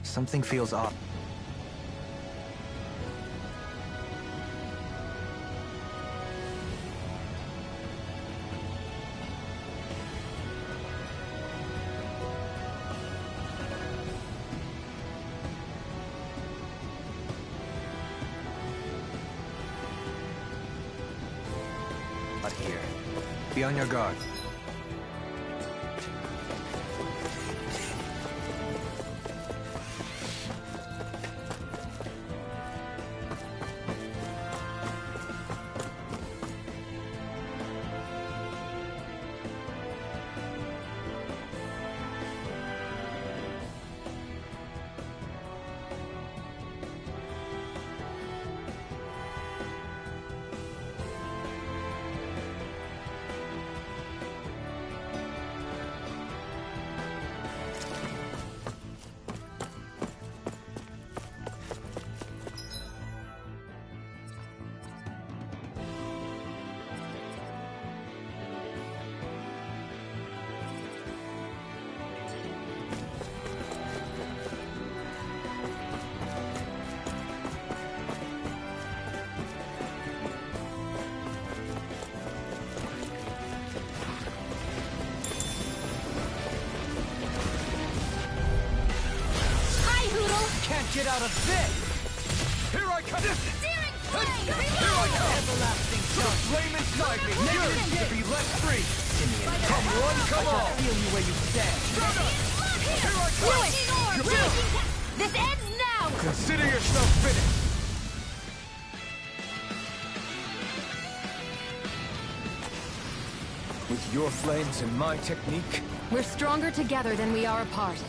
Something feels off. Here. Be on your guard. Get out of this! Here I come! Searing flame! Here I come! Everlasting the flame inside me! Negative to be let free! Come one, come all! Feel you where you stand! Here I come! This ends now! Consider yourself finished! With your flames and my technique, We're stronger together than we are apart.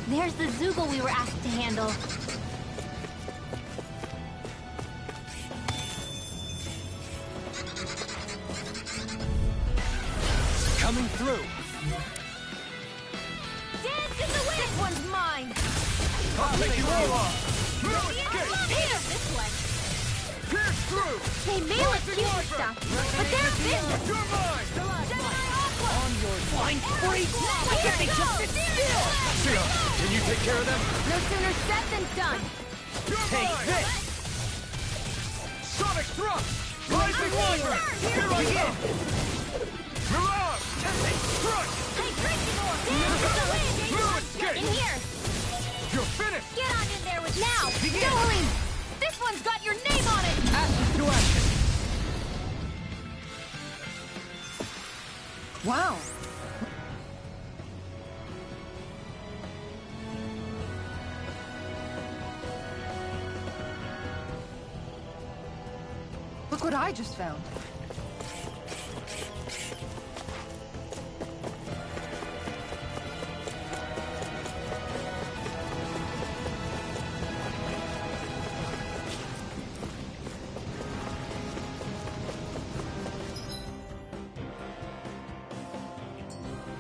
There's the Zoogle we were asked to handle. Coming through! Dance in the wind! This one's mine! I'll take you all off! Here's this one! Pierce through! They may look cute and stuff, but they're business! You're mine! On your blind freak! Why can't they just sit still? Sia, can you take care of them? No sooner said than done! Take this! Sonic thrust! Rising Wiper! Here I come! Mirage! Strike! Hey, Tracy Moore! Dance in the wind! Fluid escape! In here! You're finished! Get on in there with now! Noeline! This one's got your name on it! Ashes to action! Wow. Look what I just found.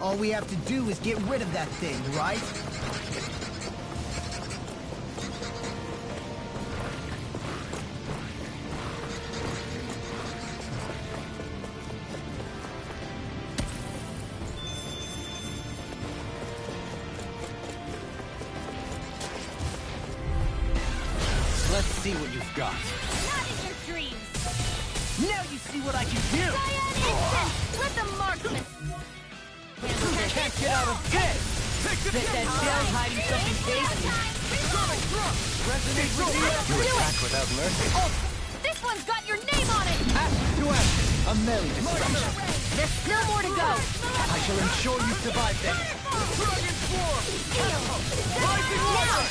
All we have to do is get rid of that thing, right? Let's see what you've got. Not in your dreams! Now you see what I can do! Cyan instant! Let the marksman! Can't get out of this! Bet that shell's hiding something tasty. Resonate with me! You attack without mercy. one's got your name on it! Ash to ash, a merry destruction. There's still more to go! I shall ensure you survive this. Dragon Swarm! Rising Water!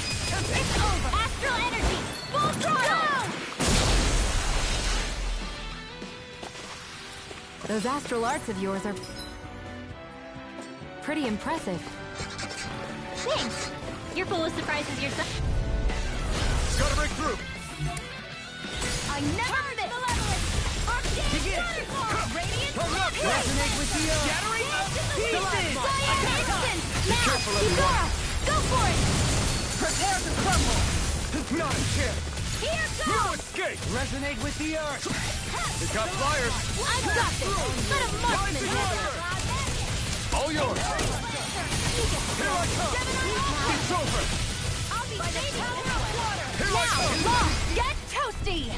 It's over! Astral energy! Full throttle! Those astral arts of yours are pretty impressive. Thanks! You're full of surprises yourself. Gotta break through! I never miss! Begin! Radiant Resonate with the earth! Scattering Pieces! Instant! Be careful, everyone! Go for it! Prepare to crumble! Not a chance! Here No goes! escape! Resonate with the earth! We've got flyers! I got this! Let a marksman Rising have Water! it! All yours! Here I come! It's over! I'll be saving water! Here I come! Now, get toasty!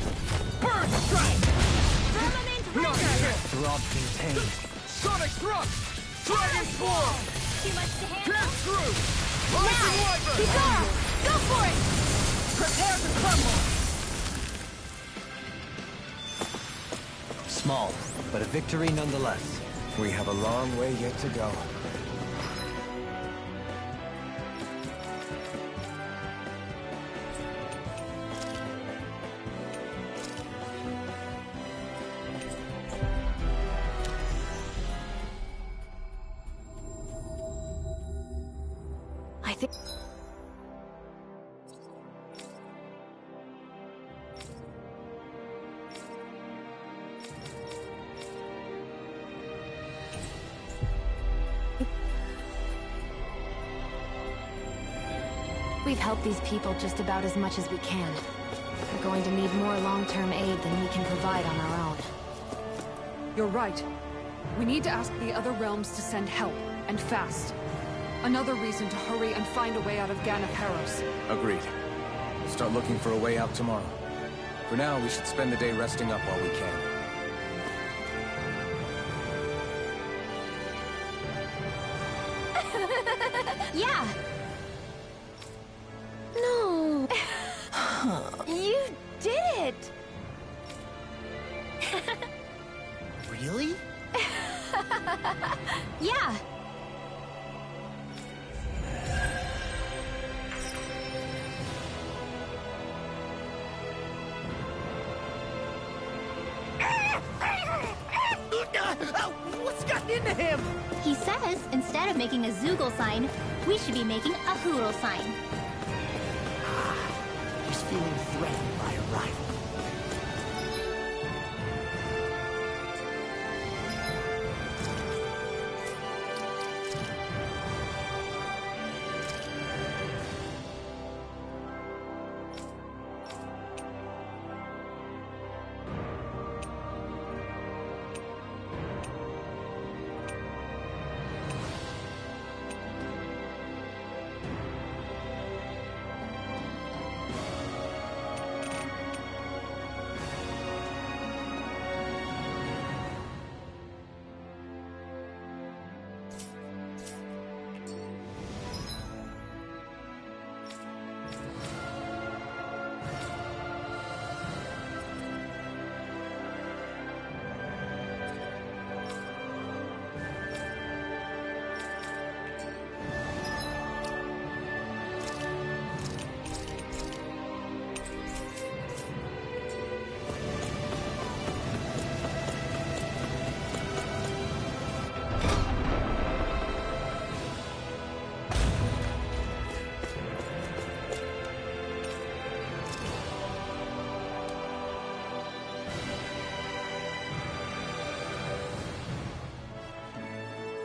Bird strike! Firmament Not a Ringer! chance! Throb contained. Sonic thrust! Dragon Swarm! Too much to handle? Can't through! Rising Wyvern! Kizara, go for it! Prepare to crumble! Small, but a victory nonetheless. We have a long way yet to go. I think... We've helped these people just about as much as we can. We're going to need more long-term aid than we can provide on our own. You're right. We need to ask the other realms to send help, and fast. Another reason to hurry and find a way out of Ganaperos. Agreed. We'll start looking for a way out tomorrow. For now, we should spend the day resting up while we can. Yeah! No! You did it! Really? Yeah! What's gotten into him? He says, instead of making a Zoogle sign, we should be making a Hoodle sign. He's feeling threatened by a rival.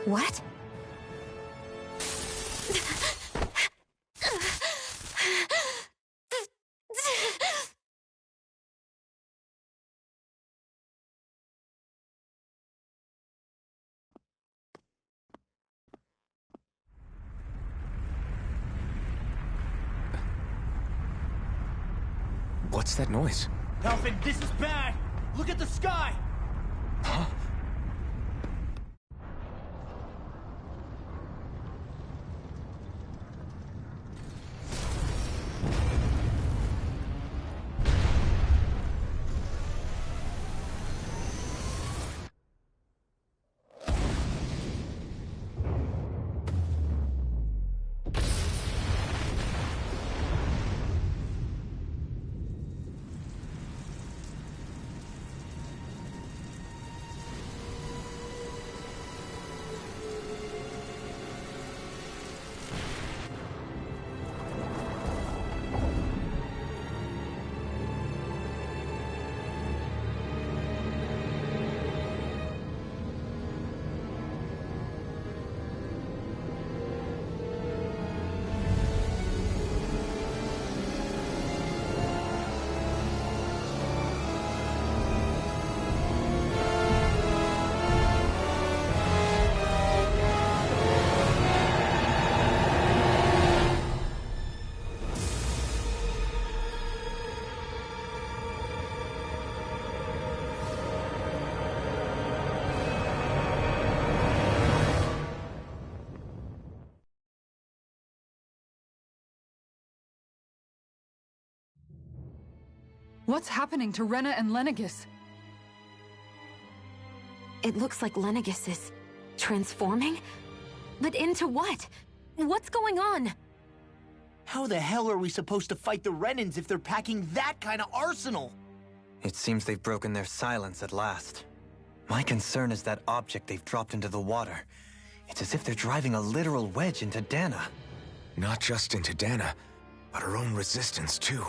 What? What's that noise? Alfred, this is bad! Look at the sky! Huh? What's happening to Rena and Lenegis? It looks like Lenegis is transforming? But into what? What's going on? How the hell are we supposed to fight the Renans if they're packing that kind of arsenal? It seems they've broken their silence at last. My concern is that object they've dropped into the water. It's as if they're driving a literal wedge into Dana. Not just into Dana, but her own resistance too.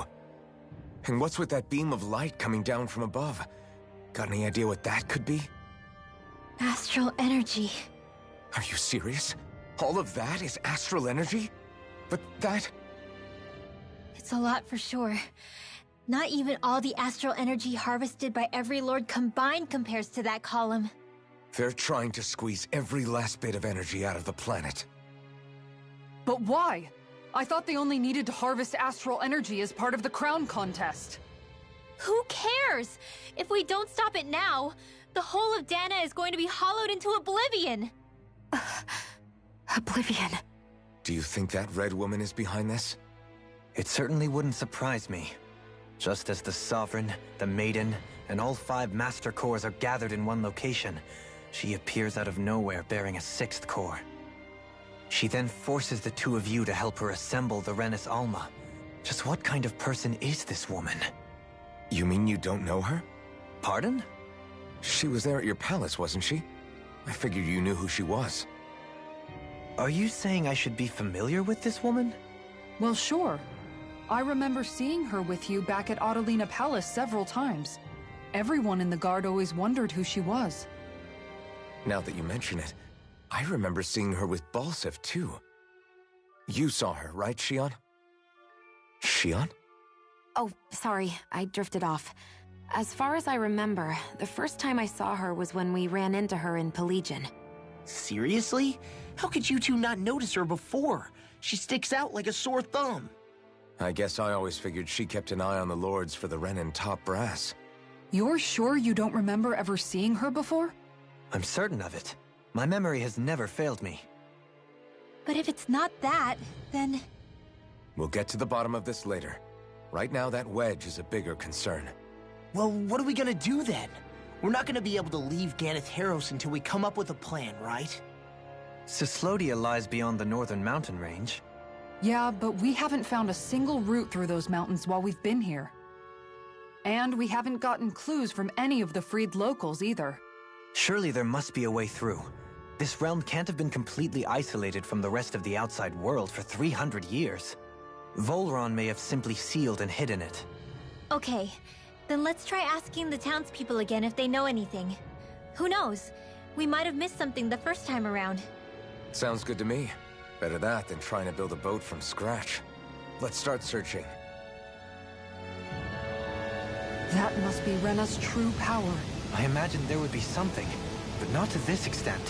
And what's with that beam of light coming down from above? Got any idea what that could be? Astral energy. Are you serious? All of that is astral energy? But that... It's a lot for sure. Not even all the astral energy harvested by every lord combined compares to that column. They're trying to squeeze every last bit of energy out of the planet. But why? I thought they only needed to harvest astral energy as part of the crown contest. Who cares? If we don't stop it now, the whole of Dana is going to be hollowed into oblivion. Oblivion. Do you think that red woman is behind this? It certainly wouldn't surprise me. Just as the Sovereign, the Maiden, and all 5 Master Cores are gathered in one location, she appears out of nowhere bearing a 6th core. She then forces the 2 of you to help her assemble the Renis Alma. Just what kind of person is this woman? You mean you don't know her? Pardon? She was there at your palace, wasn't she? I figured you knew who she was. Are you saying I should be familiar with this woman? Well, sure. I remember seeing her with you back at Adelina Palace several times. Everyone in the guard always wondered who she was. Now that you mention it, I remember seeing her with Balsif, too. You saw her, right, Shion? Shion? Oh, sorry, I drifted off. As far as I remember, the first time I saw her was when we ran into her in Pelagian. Seriously? How could you 2 not notice her before? She sticks out like a sore thumb. I guess I always figured she kept an eye on the lords for the Renin top brass. You're sure you don't remember ever seeing her before? I'm certain of it. My memory has never failed me. But if it's not that, then... We'll get to the bottom of this later. Right now, that wedge is a bigger concern. Well, what are we gonna do then? We're not gonna be able to leave Ganeth Haros until we come up with a plan, right? Cyslodia lies beyond the northern mountain range. Yeah, but we haven't found a single route through those mountains while we've been here. And we haven't gotten clues from any of the freed locals either. Surely there must be a way through. This realm can't have been completely isolated from the rest of the outside world for 300 years. Volron may have simply sealed and hidden it. Okay, then let's try asking the townspeople again if they know anything. Who knows? We might have missed something the first time around. Sounds good to me. Better that than trying to build a boat from scratch. Let's start searching. That must be Rena's true power. I imagined there would be something, but not to this extent.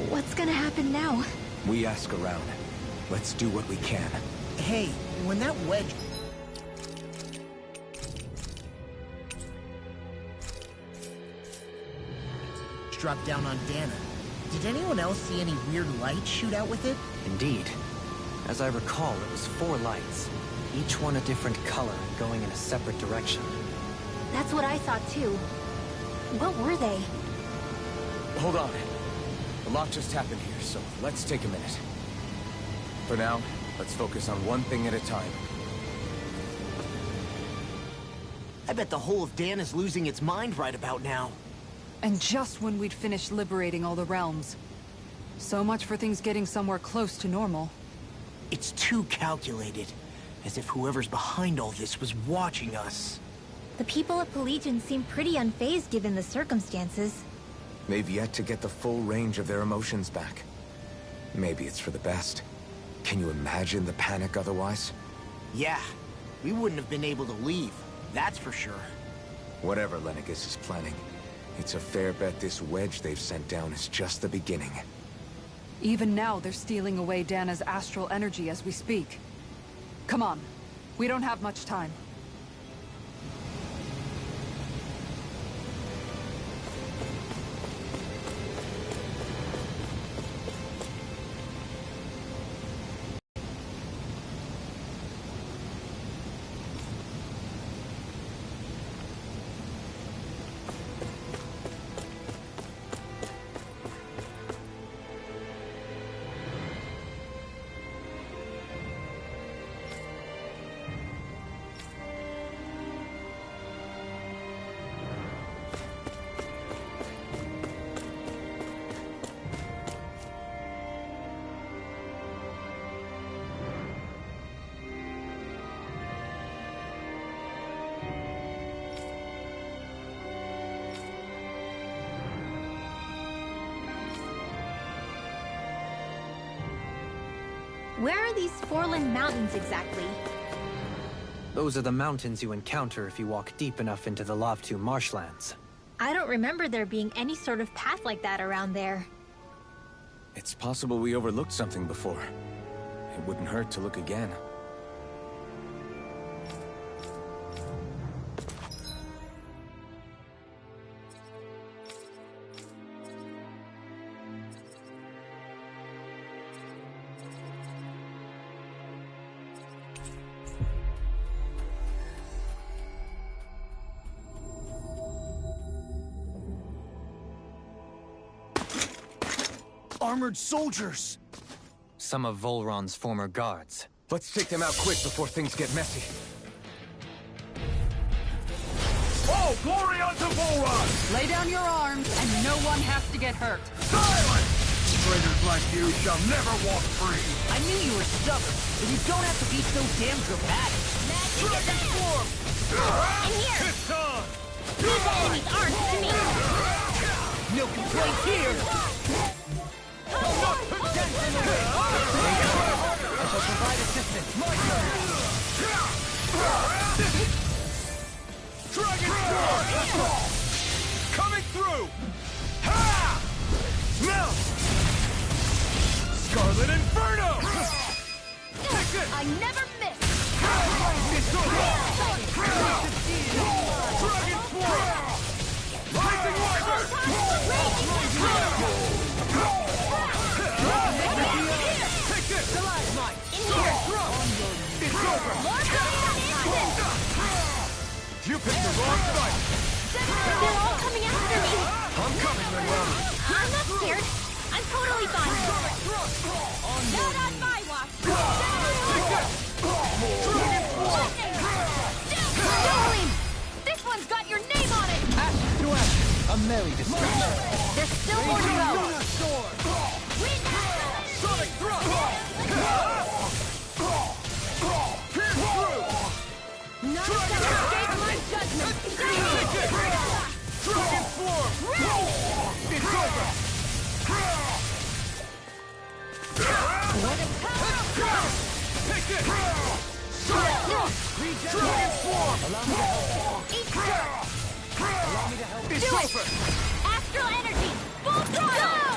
What's gonna happen now? We ask around. Let's do what we can. Hey, when that wedge... dropped down on Dana, did anyone else see any weird lights shoot out with it? Indeed. As I recall, it was 4 lights, each one a different color and going in a separate direction. That's what I thought too. What were they? Hold on. A lot just happened here, so let's take a minute. For now, let's focus on one thing at a time. I bet the whole of Dan is losing its mind right about now. And just when we'd finished liberating all the realms. So much for things getting somewhere close to normal. It's too calculated. As if whoever's behind all this was watching us. The people of Pelagian seem pretty unfazed given the circumstances. They've yet to get the full range of their emotions back. Maybe it's for the best. Can you imagine the panic otherwise? Yeah, we wouldn't have been able to leave, that's for sure. Whatever Lenegis is planning, it's a fair bet this wedge they've sent down is just the beginning. Even now, they're stealing away Dana's astral energy as we speak. Come on. We don't have much time. Where are these Foreland Mountains exactly? Those are the mountains you encounter if you walk deep enough into the Lavtu marshlands. I don't remember there being any sort of path like that around there. It's possible we overlooked something before. It wouldn't hurt to look again. Armored soldiers! Some of Volron's former guards. Let's take them out quick before things get messy. All glory unto Volron! Lay down your arms, and no one has to get hurt. Silence! Traitors like you shall never walk free! I knew you were stubborn, but you don't have to be so damn dramatic. Dragon form! In here! It's on! These enemies aren't to me! No complaints here! I shall provide assistance. My Dragon form! Coming through! Ha! Now! Scarlet Inferno! Take it! I never miss! It's over! Dragon form! Lightning Wyvern! Take it! In here! It's over! You picked the wrong fight! They're all coming after me! I'm coming, Manuel! I'm not scared. I'm totally fine. Not on my watch! Jolene! This one's got your name on it! Ash to ash. A merry discussion. There's still more to go! Sonic thrust! Pierce through! None of them escape my judgment! Take it! Dragon form! It's over! Take it! Dragon form! It's Do it! over! Astral energy! Full throttle!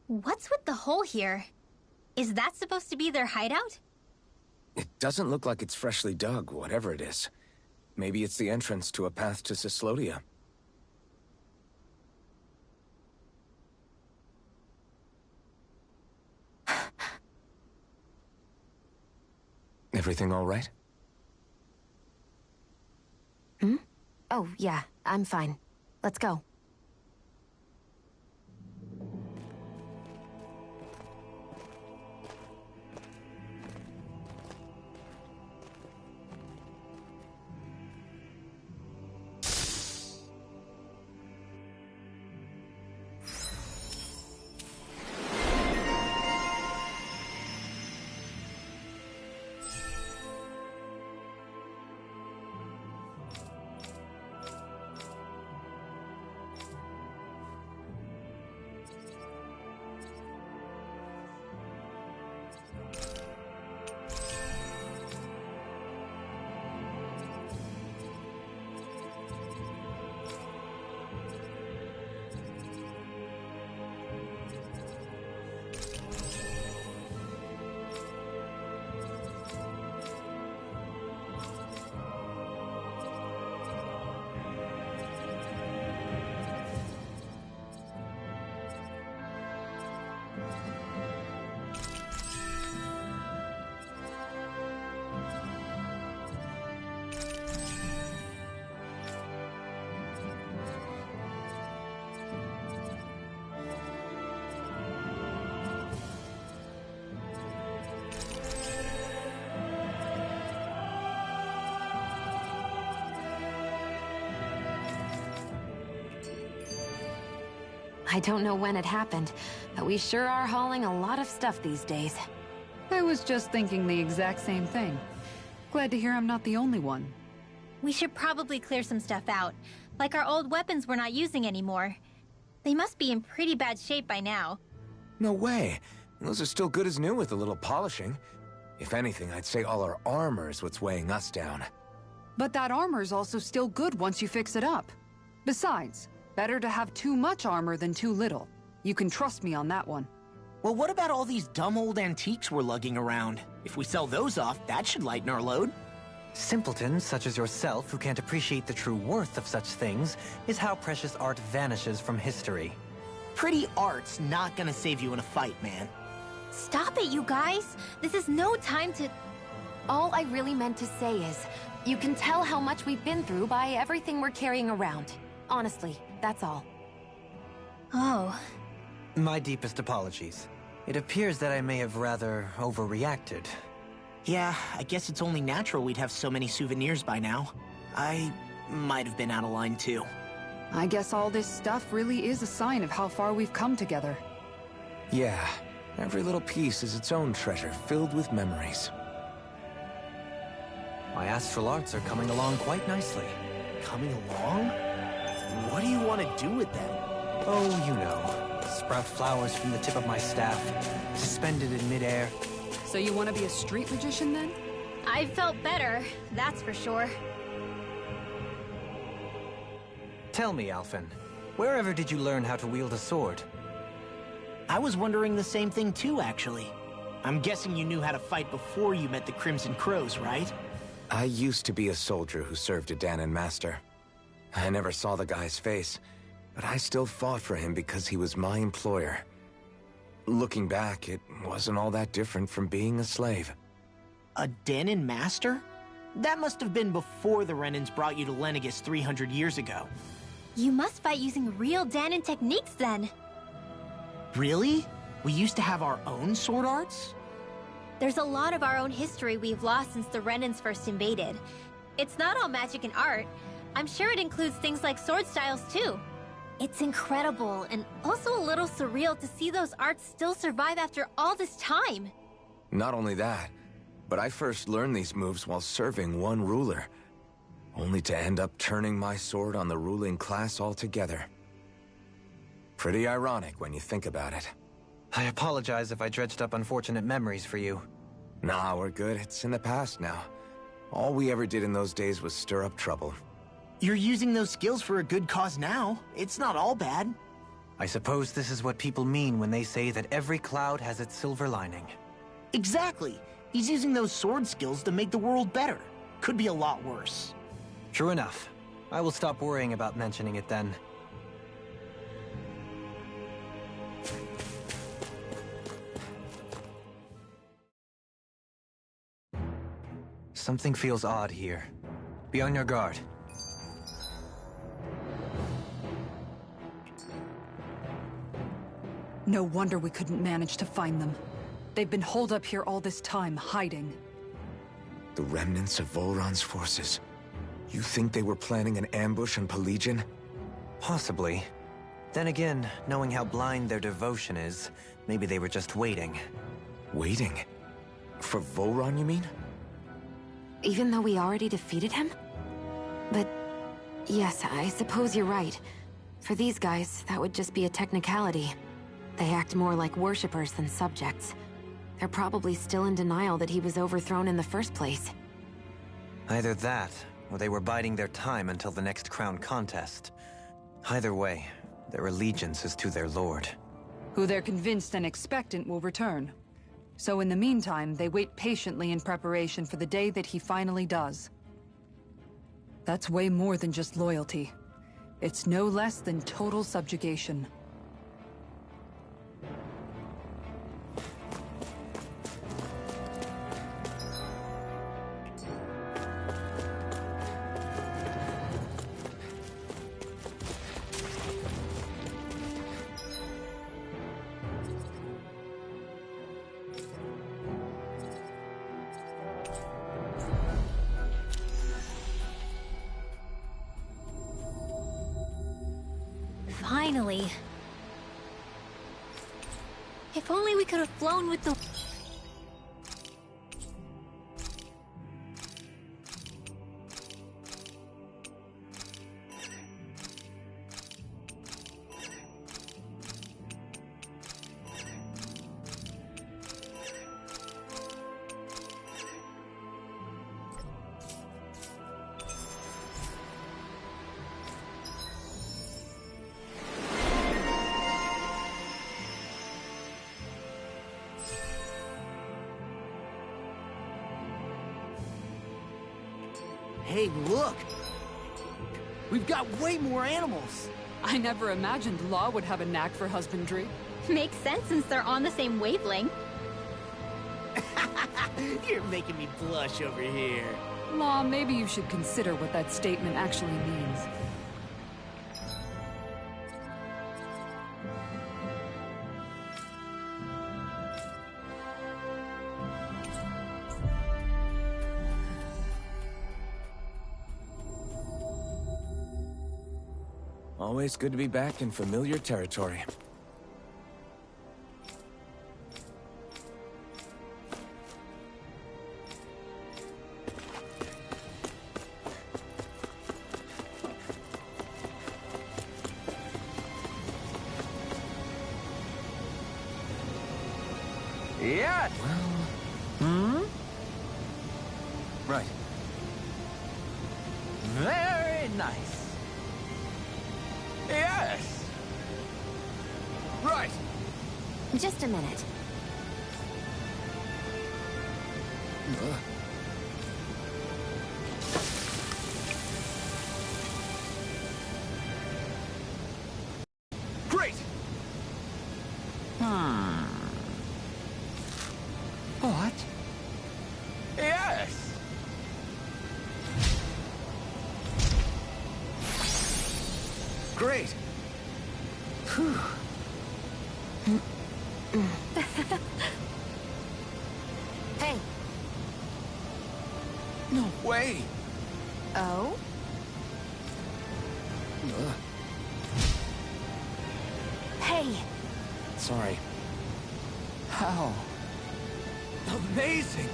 What's with the hole here? Is that supposed to be their hideout? It doesn't look like it's freshly dug, whatever it is. Maybe it's the entrance to a path to Cyslodia. Everything all right? Oh, yeah, I'm fine. Let's go. I don't know when it happened, but we sure are hauling a lot of stuff these days. I was just thinking the exact same thing. Glad to hear I'm not the only one. We should probably clear some stuff out, like our old weapons we're not using anymore. They must be in pretty bad shape by now. No way. Those are still good as new with a little polishing. If anything, I'd say all our armor is what's weighing us down. But that armor's also still good once you fix it up. Besides, better to have too much armor than too little. You can trust me on that one. Well, what about all these dumb old antiques we're lugging around? If we sell those off, that should lighten our load. Simpletons such as yourself who can't appreciate the true worth of such things is how precious art vanishes from history. Pretty art's not gonna save you in a fight, man. Stop it, you guys! This is no time to... All I really meant to say is, you can tell how much we've been through by everything we're carrying around. Honestly, that's all. Oh. My deepest apologies. It appears that I may have rather overreacted. Yeah, I guess it's only natural we'd have so many souvenirs by now. I might have been out of line too. I guess all this stuff really is a sign of how far we've come together. Yeah, every little piece is its own treasure filled with memories. My astral arts are coming along quite nicely. Coming along? What do you want to do with them? Oh, you know. Sprout flowers from the tip of my staff, suspended in midair. So you want to be a street magician then? I felt better, that's for sure. Tell me, Alphen, wherever did you learn how to wield a sword? I was wondering the same thing too, actually. I'm guessing you knew how to fight before you met the Crimson Crows, right? I used to be a soldier who served a Danon master. I never saw the guy's face, but I still fought for him because he was my employer. Looking back, it wasn't all that different from being a slave. A Danon master? That must have been before the Renans brought you to Lenegis 300 years ago. You must fight using real Danon techniques then. Really? We used to have our own sword arts? There's a lot of our own history we've lost since the Renans first invaded. It's not all magic and art. I'm sure it includes things like sword styles too. It's incredible and also a little surreal to see those arts still survive after all this time. Not only that, but I first learned these moves while serving one ruler, only to end up turning my sword on the ruling class altogether. Pretty ironic when you think about it. I apologize if I dredged up unfortunate memories for you. Nah, we're good. It's in the past now. All we ever did in those days was stir up trouble. You're using those skills for a good cause now. It's not all bad. I suppose this is what people mean when they say that every cloud has its silver lining. Exactly. He's using those sword skills to make the world better. Could be a lot worse. True enough. I will stop worrying about mentioning it then. Something feels odd here. Be on your guard. No wonder we couldn't manage to find them. They've been holed up here all this time, hiding. The remnants of Volron's forces. You think they were planning an ambush on Pelegion? Possibly. Then again, knowing how blind their devotion is, maybe they were just waiting. Waiting? For Volron, you mean? Even though we already defeated him? But yes, I suppose you're right. For these guys, that would just be a technicality. They act more like worshippers than subjects. They're probably still in denial that he was overthrown in the first place. Either that, or they were biding their time until the next crown contest. Either way, their allegiance is to their lord. Who they're convinced and expectant will return. So in the meantime, they wait patiently in preparation for the day that he finally does. That's way more than just loyalty. It's no less than total subjugation. Finally. If only we could have flown with the... Hey, look! We've got way more animals! I never imagined Law would have a knack for husbandry. Makes sense since they're on the same wavelength. You're making me blush over here. Law, maybe you should consider what that statement actually means. Always good to be back in familiar territory. Yes! Right. Very nice. Yes! Right! Just a minute. Great! What? Yes! Great! Hey. No way! Oh? Hey. Sorry. How? Amazing!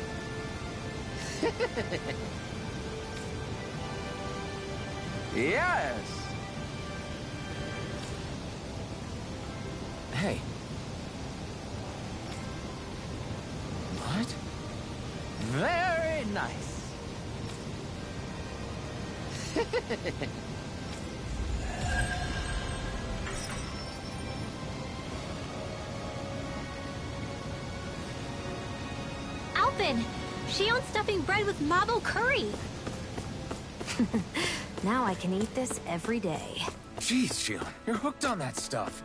Yes! Hey. What? Very nice. Alvin! She owns stuffing bread with mabo curry! Now I can eat this every day. Jeez, Shion, you're hooked on that stuff.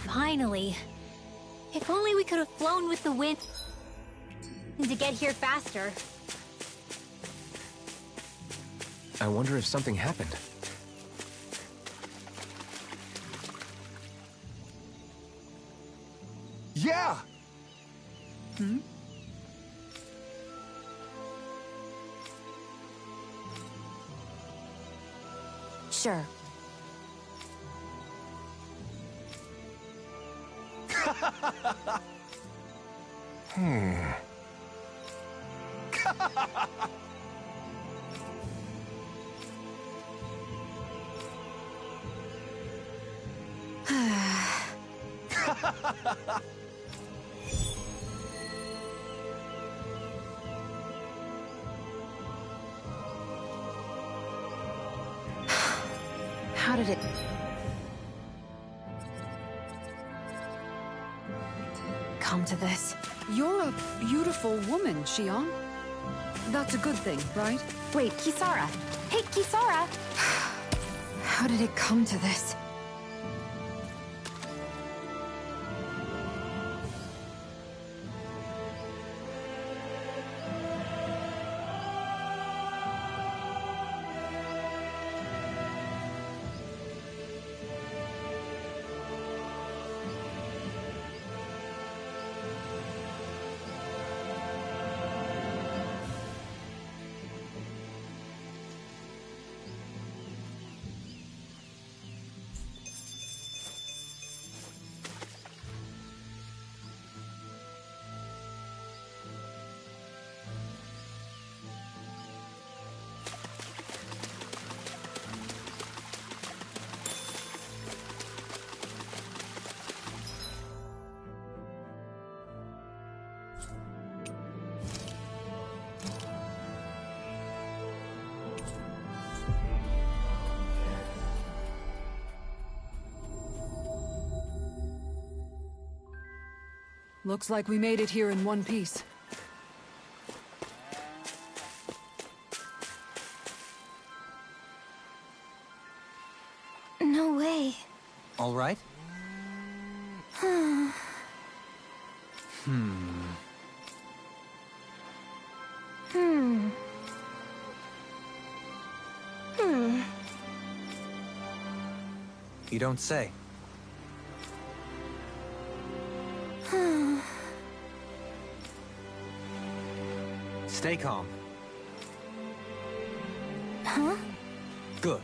Finally. If only we could have flown with the wind to get here faster. I wonder if something happened. Yeah! Sure. How did it... come to this? You're a beautiful woman, Shion. That's a good thing, right? Wait, Kisara. Hey, Kisara! How did it come to this? Looks like we made it here in one piece. No way. All right? You don't say. Stay calm. Huh? Good.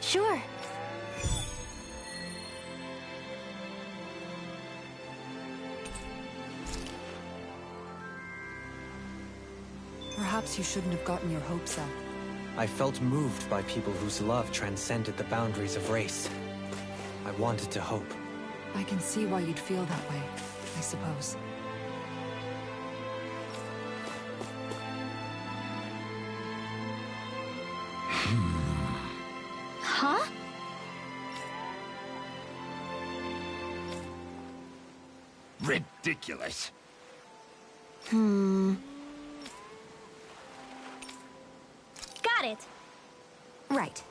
Sure. Perhaps you shouldn't have gotten your hopes up. I felt moved by people whose love transcended the boundaries of race. I wanted to hope. I can see why you'd feel that way, I suppose. Huh? Ridiculous. Got it. Right.